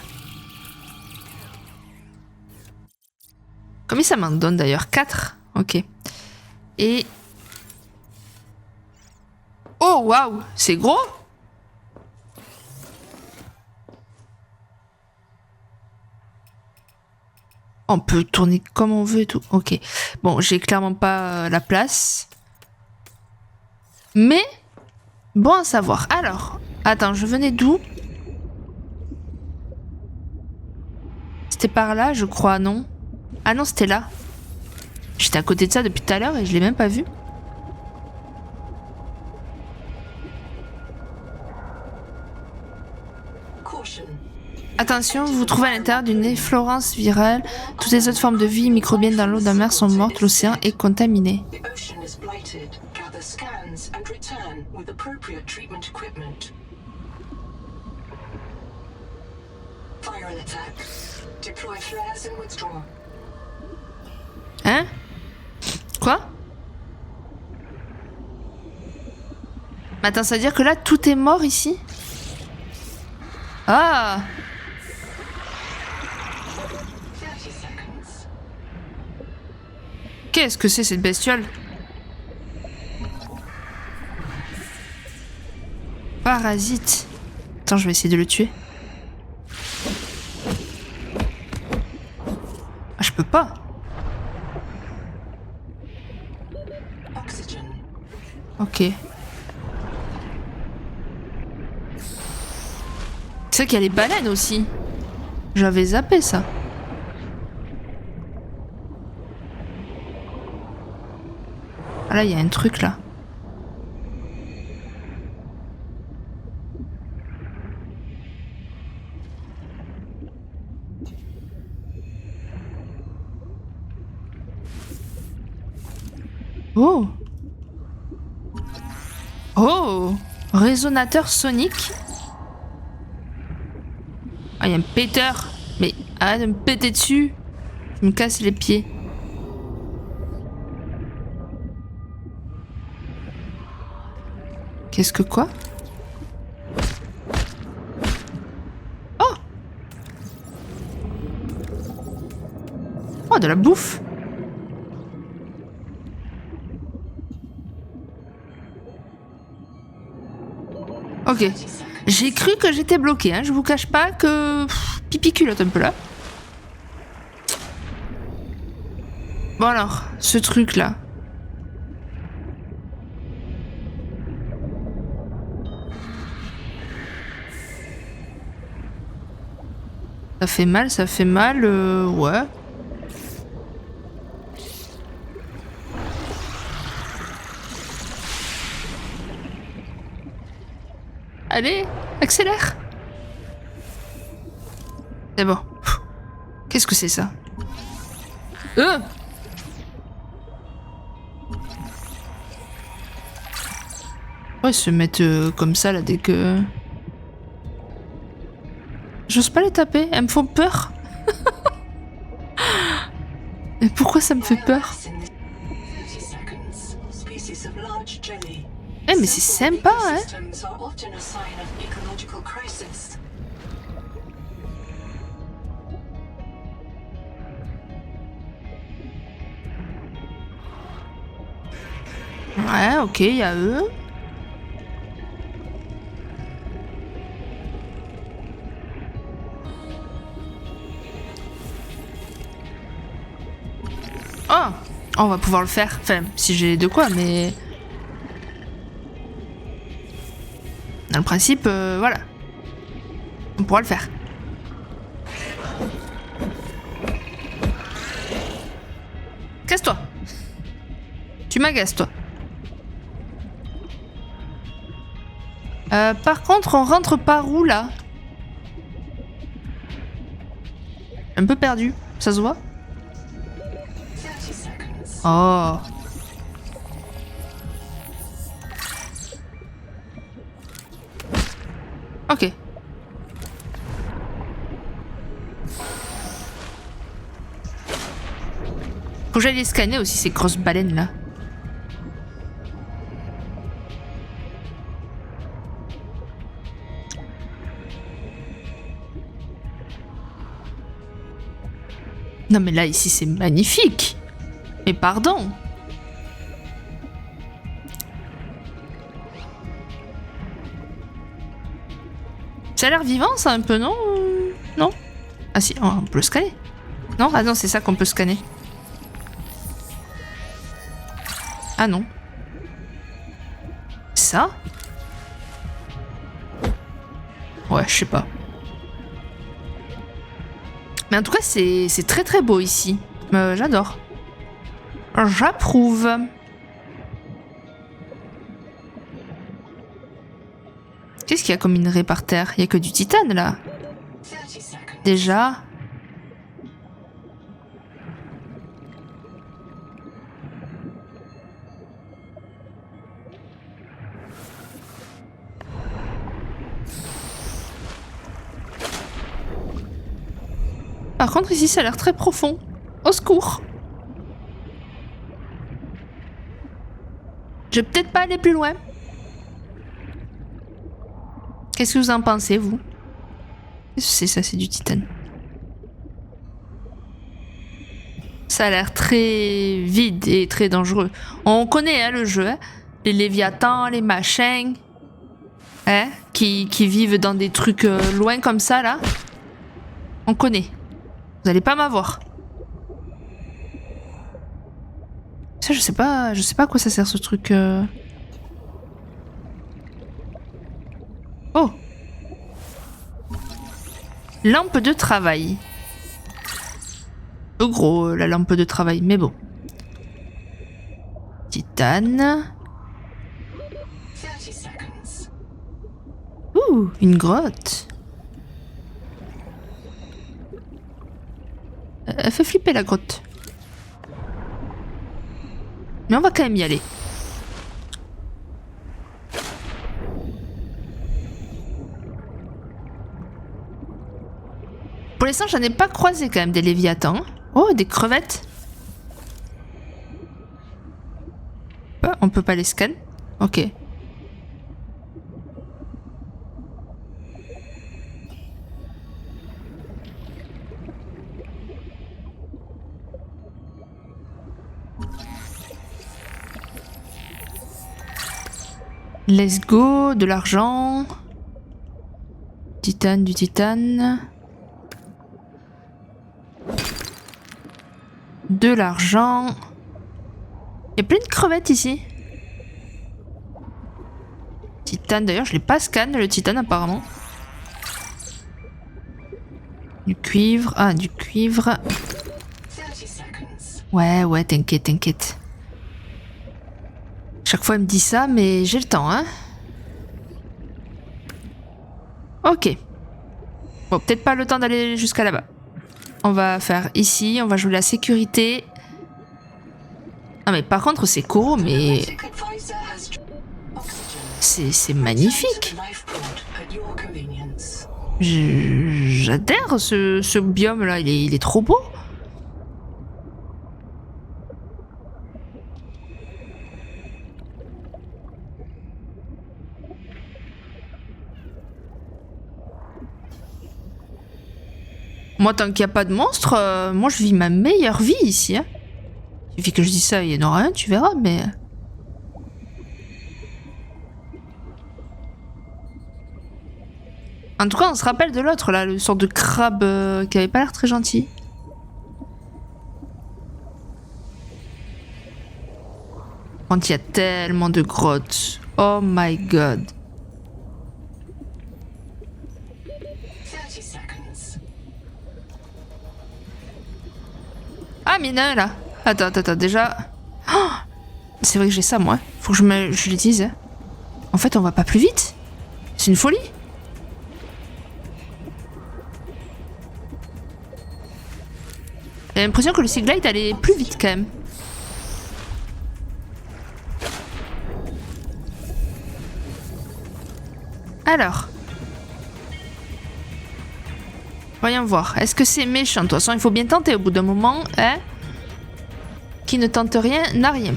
Combien ça m'en donne d'ailleurs? 4. Ok. Et... Oh, waouh! C'est gros! On peut tourner comme on veut et tout. Ok. Bon, j'ai clairement pas la place. Mais, bon à savoir. Alors, attends, je venais d'où? C'était par là, je crois, non? Ah non, c'était là. J'étais à côté de ça depuis tout à l'heure et je l'ai même pas vu. Attention, vous vous trouvez à l'intérieur d'une efflorescence virale. Toutes les autres formes de vie microbiennes dans l'eau de la mer sont mortes. L'océan est contaminé. Hein? Quoi? Mais attends, ça veut dire que là, tout est mort ici? Ah! Qu'est-ce que c'est cette bestiole? Parasite. Attends, je vais essayer de le tuer. Ah, je peux pas. Ok. C'est vrai qu'il y a les baleines aussi. J'avais zappé ça. Ah là, il y a un truc là. Oh. Oh. Résonateur sonique. Ah, il y a un péteur. Mais arrête de me péter dessus. Je me casse les pieds. Qu'est-ce que quoi? Oh! Oh, de la bouffe! Ok. J'ai cru que j'étais bloquée, hein. Je vous cache pas que... pipi culotte un peu là. Bon alors, ce truc là. Ça fait mal, ouais. Allez, accélère. C'est bon. Qu'est-ce que c'est ça? Ouais, se mettre comme ça là dès que... J'ose pas les taper, elles me font peur. Mais pourquoi ça me fait peur? Eh mais c'est sympa, hein? Ouais, ok, il y a eux. Oh! On va pouvoir le faire. Enfin, si j'ai de quoi, mais... Dans le principe, voilà. On pourra le faire. Casse-toi. Tu m'agaces, toi. Par contre, on rentre par où, là? Un peu perdu. Ça se voit? Oh. Ok. Faut que j'aille les scanner aussi, ces grosses baleines là. Non mais là, ici, c'est magnifique. Mais pardon. Ça a l'air vivant, ça, un peu, non? Non? Ah si, on peut le scanner. Non? Ah non, c'est ça qu'on peut scanner. Ah non. Ça? Ouais, je sais pas. Mais en tout cas, c'est très très beau ici. J'adore. J'approuve. Qu'est-ce qu'il y a comme minerai par terre? Il y a que du titane là. Déjà. Par contre, ici, ça a l'air très profond. Au secours. Je vais peut-être pas aller plus loin. Qu'est-ce que vous en pensez, vous? Qu'est-ce que c'est ça? C'est du titane. Ça a l'air très vide et très dangereux. On connaît hein, le jeu. Hein, les léviathans, les machins. Hein, qui vivent dans des trucs loin comme ça, là. On connaît. Vous allez pas m'avoir. Ça, je sais pas à quoi ça sert ce truc. Oh. Lampe de travail. Peu gros la lampe de travail, mais bon. Titane. Ouh, une grotte. Elle fait flipper la grotte. Mais on va quand même y aller. Pour l'instant, j'en ai pas croisé quand même des léviathans. Oh, des crevettes. On peut pas les scanner. Ok. Let's go, de l'argent. Titane, du titane. De l'argent. Il y a plein de crevettes ici. Titane, d'ailleurs, je l'ai pas scan, le titane apparemment. Du cuivre. Ah, du cuivre. Ouais, t'inquiète, t'inquiète. Chaque fois, elle me dit ça, mais j'ai le temps, hein. Ok. Bon, peut-être pas le temps d'aller jusqu'à là-bas. On va faire ici, on va jouer la sécurité. Ah mais par contre, c'est court, mais... C'est magnifique. J'adhère ce biome-là, il est trop beau. Moi, tant qu'il n'y a pas de monstre, moi je vis ma meilleure vie ici. Hein. Il suffit que je dise ça, il n'y en aura rien, tu verras, mais... En tout cas, on se rappelle de l'autre, là, le sort de crabe qui avait pas l'air très gentil. Quand il y a tellement de grottes. Oh my god. Ah, mais il y en a un là. Attends, déjà. Oh, c'est vrai que j'ai ça, moi. Faut que je l'utilise. Hein. En fait, on va pas plus vite. C'est une folie. J'ai l'impression que le Sea Glide allait plus vite quand même. Alors. Voyons voir. Est-ce que c'est méchant? De toute façon, il faut bien tenter au bout d'un moment. Hein? Qui ne tente rien n'a rien.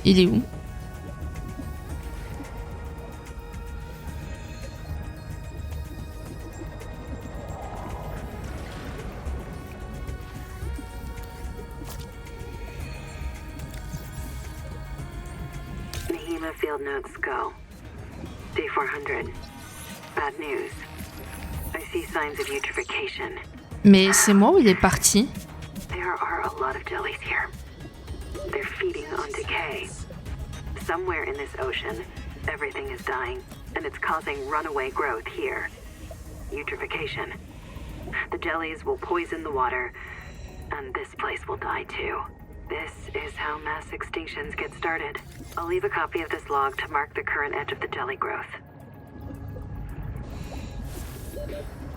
Il est où? Field notes go. Day 400. Bad news. I see signs of eutrophication. Mais c'est moi ou il est parti? There are a lot of jellies here. They're feeding on decay. Somewhere in this ocean, everything is dying, and it's causing runaway growth here. Eutrophication. The jellies will poison the water, and this place will die too. This is how mass extinctions get started. I'll leave a copy of this log to mark the current edge of the jelly growth.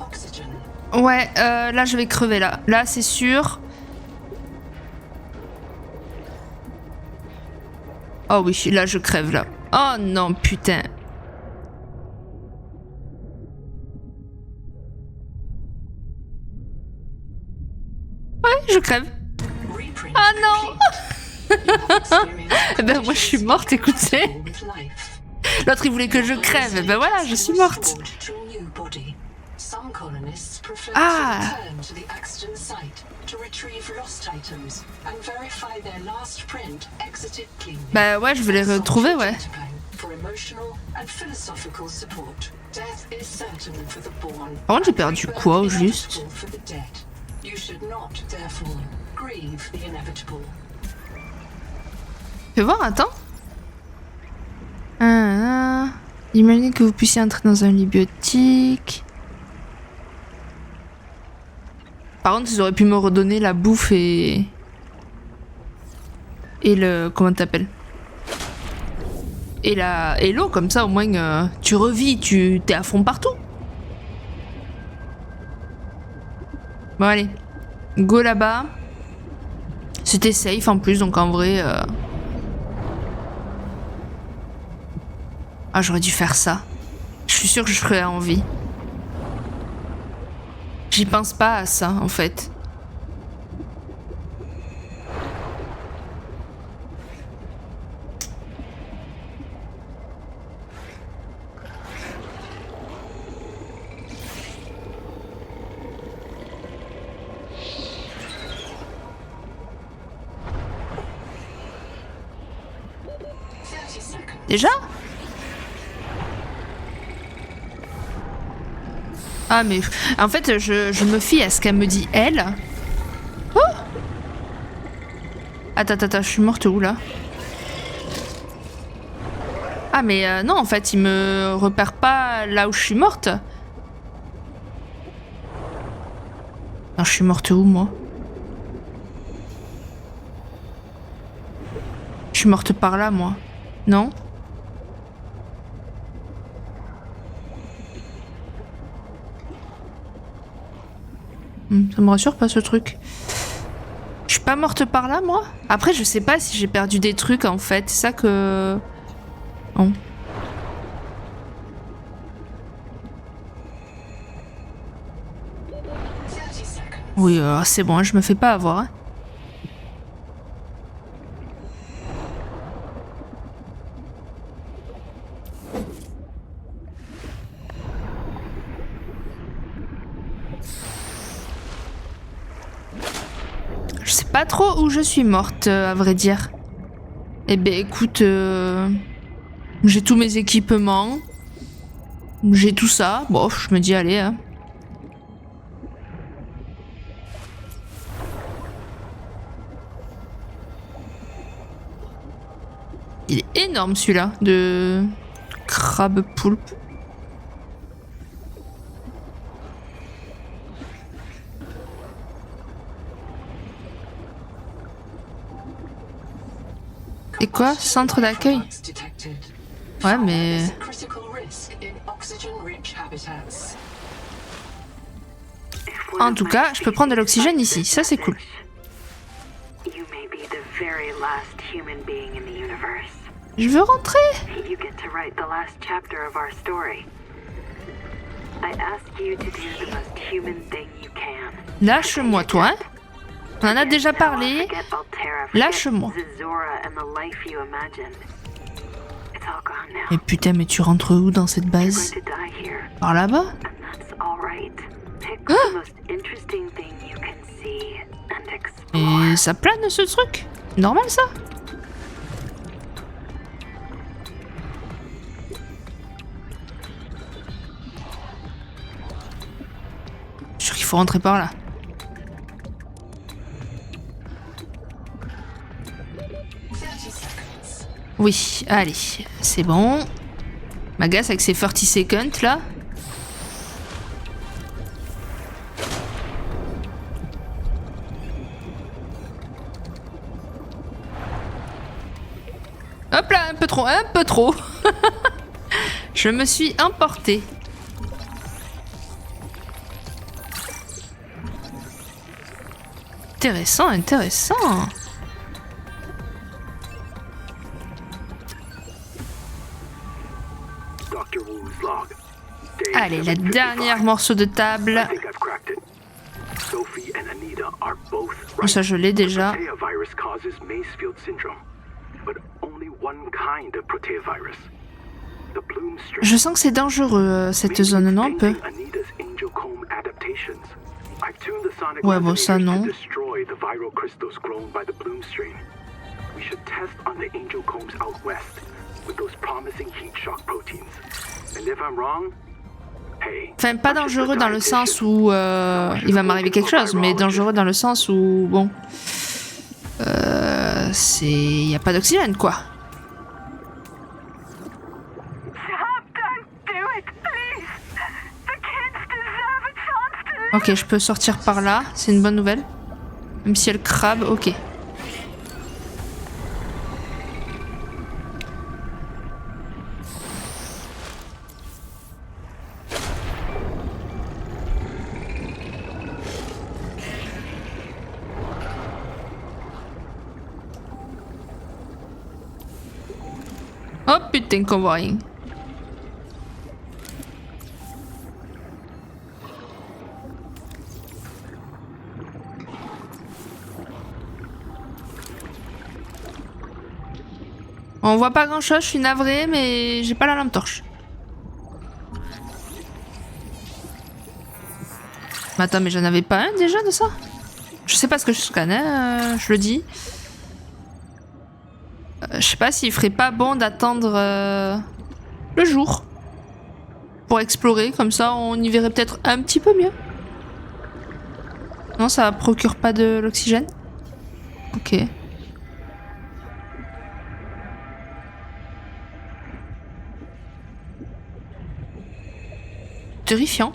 Oxygen. Ouais, là je vais crever là. Là c'est sûr. Oh oui, là je crève là. Oh non, putain. Ouais, je crève. Ah non. Ben moi je suis morte, écoutez. L'autre il voulait que je crève, et ben voilà, je suis morte. Ah. Bah ouais, je vais les retrouver, ouais. Par contre, j'ai perdu quoi au juste? Fais voir, attends. Imaginez que vous puissiez entrer dans un lit biotique. Par contre, ils auraient pu me redonner la bouffe et le... Comment t'appelles? Et l'eau, comme ça au moins tu revis, t'es à fond partout. Bon allez, go là-bas. C'était safe en plus, donc en vrai... Ah, j'aurais dû faire ça. Je suis sûre que je serais en vie. J'y pense pas à ça, en fait. Déjà ? Ah mais en fait je me fie à ce qu'elle me dit elle. Oh, attends, je suis morte où là? Ah mais non en fait il me repère pas là où je suis morte. Non, je suis morte où moi? Je suis morte par là moi. Non? Ça me rassure pas ce truc. Je suis pas morte par là moi? Après je sais pas si j'ai perdu des trucs en fait. C'est ça que... Non. Oui c'est bon, je me fais pas avoir. Hein. Pas trop où je suis morte, à vrai dire. Eh ben écoute, j'ai tous mes équipements. J'ai tout ça. Bon, je me dis allez. Hein. Il est énorme celui-là, de crabe poulpe. Et quoi? Centre d'accueil? Ouais, mais... En tout cas, je peux prendre de l'oxygène ici. Ça, c'est cool. Je veux rentrer. Lâche-moi, toi, hein? On en a déjà parlé. Lâche-moi. Mais putain, mais tu rentres où dans cette base? Par là-bas? Ah! Et ça plane ce truc? Normal ça? Je suis sûr qu'il faut rentrer par là. Oui, allez, c'est bon. M'agace avec ses 30 seconds là. Hop là, un peu trop, un peu trop. Je me suis emportée. Intéressant, intéressant. Allez, la dernière morceau de table. Bon, ça, je l'ai déjà. Je sens que c'est dangereux, cette zone, non, un peu? Ouais, bon, ça, non. Enfin, pas dangereux dans le sens où il va m'arriver quelque chose, mais dangereux dans le sens où, bon... il n'y a pas d'oxygène, quoi. Ok, je peux sortir par là, c'est une bonne nouvelle. Même si elle crabe, ok. Oh putain qu'on voit rien. On voit pas grand chose, je suis navrée, mais j'ai pas la lampe torche. Mais attends, mais j'en avais pas un déjà de ça? Je sais pas ce que je scannais, je le dis. Je sais pas s'il ferait pas bon d'attendre le jour pour explorer, comme ça on y verrait peut-être un petit peu mieux. Non, ça procure pas de l'oxygène? Ok. Terrifiant.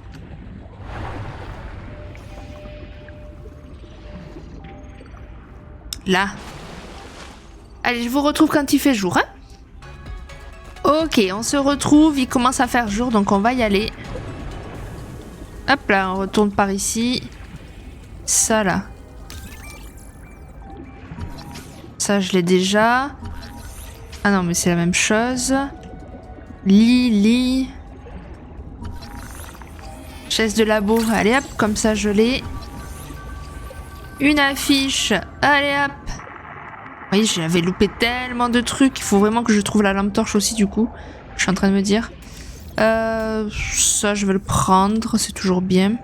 Là. Allez, je vous retrouve quand il fait jour, hein? Ok, on se retrouve, il commence à faire jour, donc on va y aller. Hop là, on retourne par ici. Ça, là. Ça, je l'ai déjà. Ah non, mais c'est la même chose. Lit. Chaise de labo, allez hop, comme ça je l'ai. Une affiche, allez hop. Oui, j'avais loupé tellement de trucs, il faut vraiment que je trouve la lampe torche aussi du coup. Je suis en train de me dire. Ça je vais le prendre, c'est toujours bien.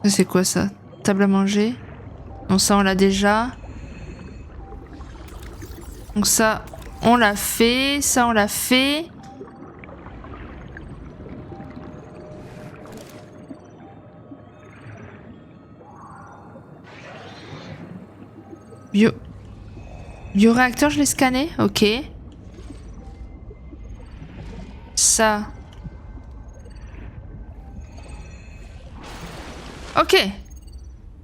C'est quoi ça? Table à manger. Donc ça on l'a déjà. Donc ça on l'a fait, ça on l'a fait. Bioréacteur, je l'ai scanné, ok. Ça. Ok.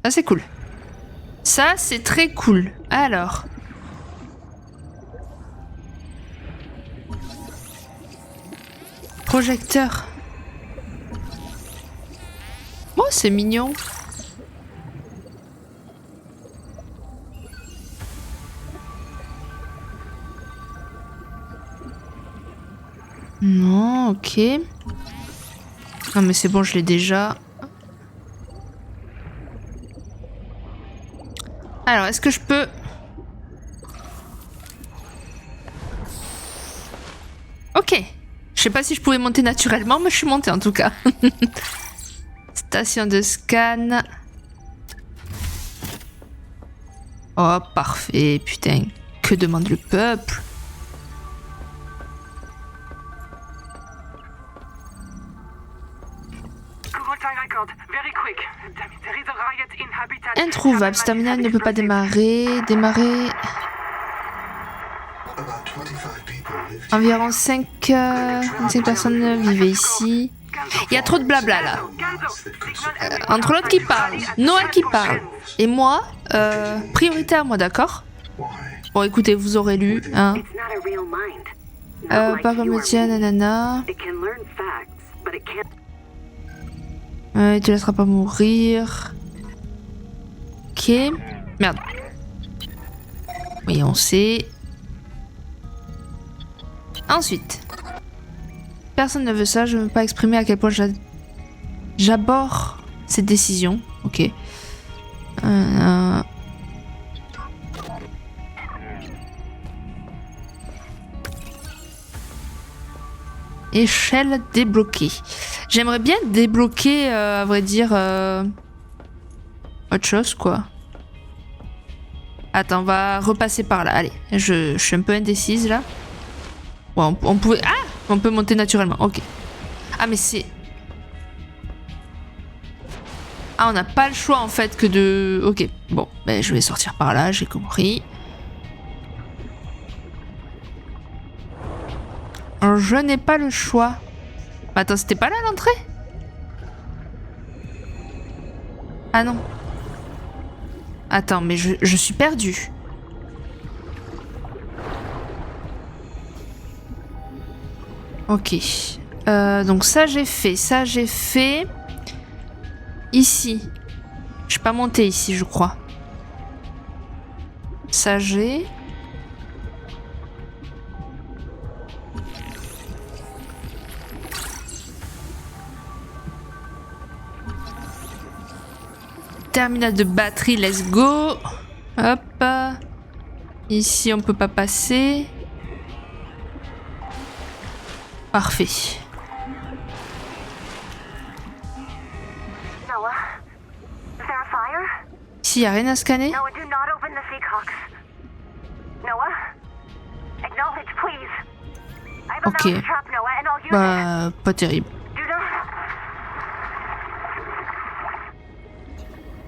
Ça c'est cool. Ça c'est très cool. Alors. Projecteur. Oh, c'est mignon. Non, ok. Non mais c'est bon, je l'ai déjà. Alors, est-ce que je peux... Ok. Je sais pas si je pouvais monter naturellement, mais je suis montée en tout cas. Station de scan. Oh, parfait. Putain, que demande le peuple? Introuvable. Terminal ne peut pas démarrer. Démarrer. Environ 5 personnes vivaient ici. Il y a trop de blabla là. Entre l'autre qui parle, Noah qui parle, et moi, priorité à moi, d'accord? Bon, écoutez, vous aurez lu, hein. Pas comme le tien, nanana. Il te laissera pas mourir. Ok. Merde. Oui, on sait. Ensuite. Personne ne veut ça, je ne veux pas exprimer à quel point j'aborde cette décision. Ok. Échelle débloquée. J'aimerais bien débloquer, à vrai dire, autre chose, quoi. Attends, on va repasser par là. Allez, je suis un peu indécise, là. Ouais, on pouvait... Ah! On peut monter naturellement, ok. Ah, mais c'est... Ah, on n'a pas le choix, en fait, que de... Ok, bon, ben, je vais sortir par là, j'ai compris. Je n'ai pas le choix. Attends, c'était pas là l'entrée? Ah non. Attends, mais je suis perdue. Ok. Donc ça j'ai fait. Ici. Je suis pas montée ici, je crois. Ça j'ai... Terminal de batterie, let's go. Hop. Ici, on peut pas passer. Parfait. Ici, il n'y a rien à scanner. Ok. Bah, pas terrible.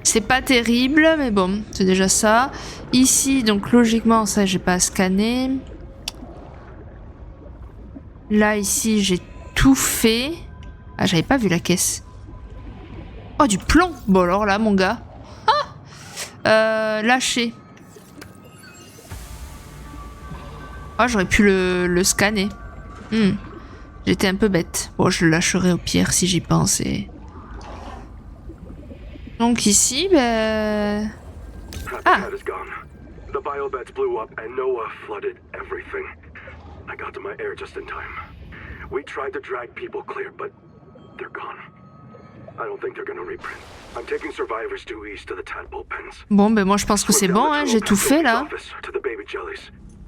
C'est pas terrible, mais bon, c'est déjà ça. Ici, donc logiquement, ça, j'ai pas à scanner. Là, ici, j'ai tout fait. Ah, j'avais pas vu la caisse. Oh, du plomb! Bon, alors là, mon gars. Ah! Lâcher. Ah, j'aurais pu le scanner. J'étais un peu bête. Bon, je le lâcherai au pire si j'y pense et... Donc ici, ben... Ah! The biobeds blew up and Noah flooded everything. I got to my air just in time. We tried to drag people clear, but they're gone. I don't think they're gonna reprint. I'm taking survivors due east to the tadpole pens. Bon, ben moi je pense que c'est bon, hein, j'ai tout fait là.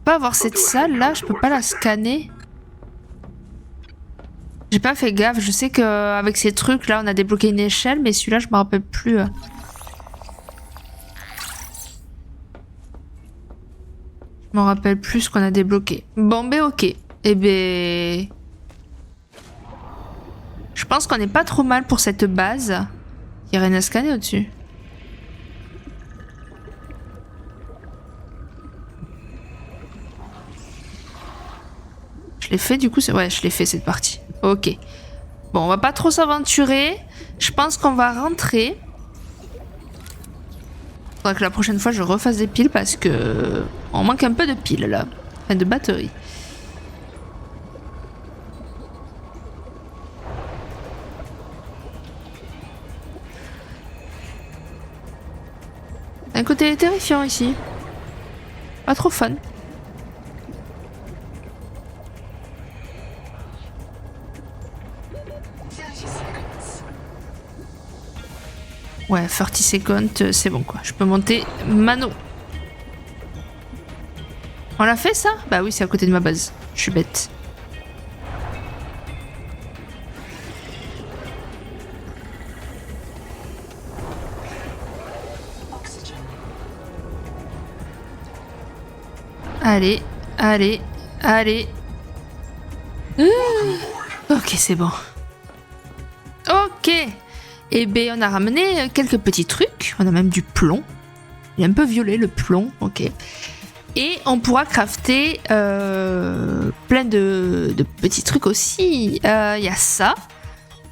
Pas avoir cette salle là, je peux pas la scanner. J'ai pas fait gaffe, je sais qu'avec ces trucs là on a débloqué une échelle, mais celui-là je me rappelle plus. Je me rappelle plus ce qu'on a débloqué. Bon ben ok. Eh ben... Je pense qu'on est pas trop mal pour cette base. Il y a rien à scanner au-dessus. Je l'ai fait du coup, ouais je l'ai fait cette partie. Ok. Bon, on va pas trop s'aventurer. Je pense qu'on va rentrer. Faudra que la prochaine fois je refasse des piles parce que... On manque un peu de piles là. Enfin de batterie. D'un côté terrifiant ici. Pas trop fun. Ouais, 30 secondes, c'est bon quoi. Je peux monter mano. On l'a fait ça? Bah oui, c'est à côté de ma base. Je suis bête. Allez, allez, allez. Ok, c'est bon. Ok. Et ben on a ramené quelques petits trucs. On a même du plomb. Il est un peu violet le plomb, ok. Et on pourra crafter plein de petits trucs aussi. Il y a ça.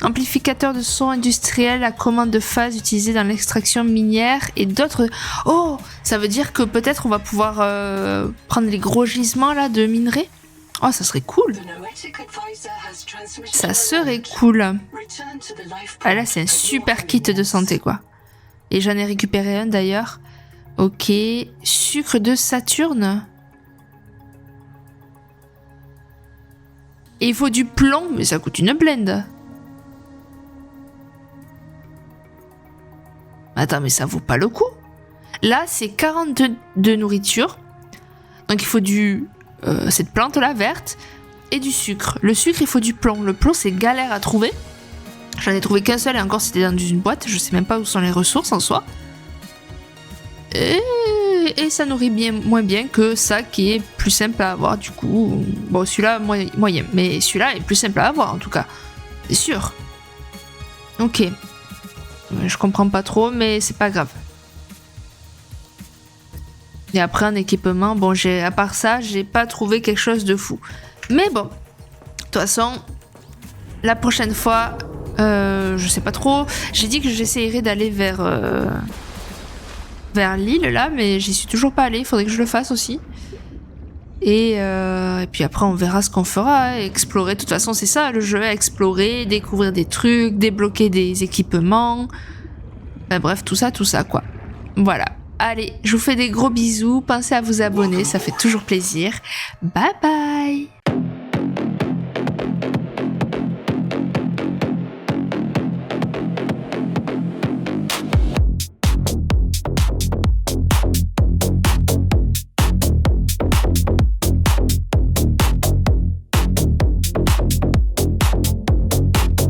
Amplificateur de son industriel à commande de phase utilisé dans l'extraction minière et d'autres... Oh, ça veut dire que peut-être on va pouvoir prendre les gros gisements là de minerais. Oh, ça serait cool. Ça serait cool. Ah là, c'est un super kit de santé quoi. Et j'en ai récupéré un d'ailleurs. Ok, sucre de Saturne. Et il faut du plomb, mais ça coûte une blinde. Attends, mais ça vaut pas le coup. Là, c'est 42 de nourriture. Donc il faut cette plante-là verte et du sucre. Le sucre, il faut du plomb. Le plomb, c'est galère à trouver. J'en ai trouvé qu'un seul et encore c'était dans une boîte. Je sais même pas où sont les ressources en soi. Et ça nourrit moins bien que ça qui est plus simple à avoir du coup. Bon, celui-là, moyen. Mais celui-là est plus simple à avoir en tout cas. C'est sûr. Ok. Je comprends pas trop, mais c'est pas grave. Et après, en équipement, bon, à part ça, j'ai pas trouvé quelque chose de fou. Mais bon, de toute façon, la prochaine fois, je sais pas trop. J'ai dit que j'essayerais d'aller vers l'île là, mais j'y suis toujours pas allée. Il faudrait que je le fasse aussi. Et puis après, on verra ce qu'on fera. Explorer, de toute façon, c'est ça le jeu, explorer, découvrir des trucs, débloquer des équipements. Ben, bref, tout ça, quoi. Voilà. Allez, je vous fais des gros bisous. Pensez à vous abonner, ça fait toujours plaisir. Bye bye!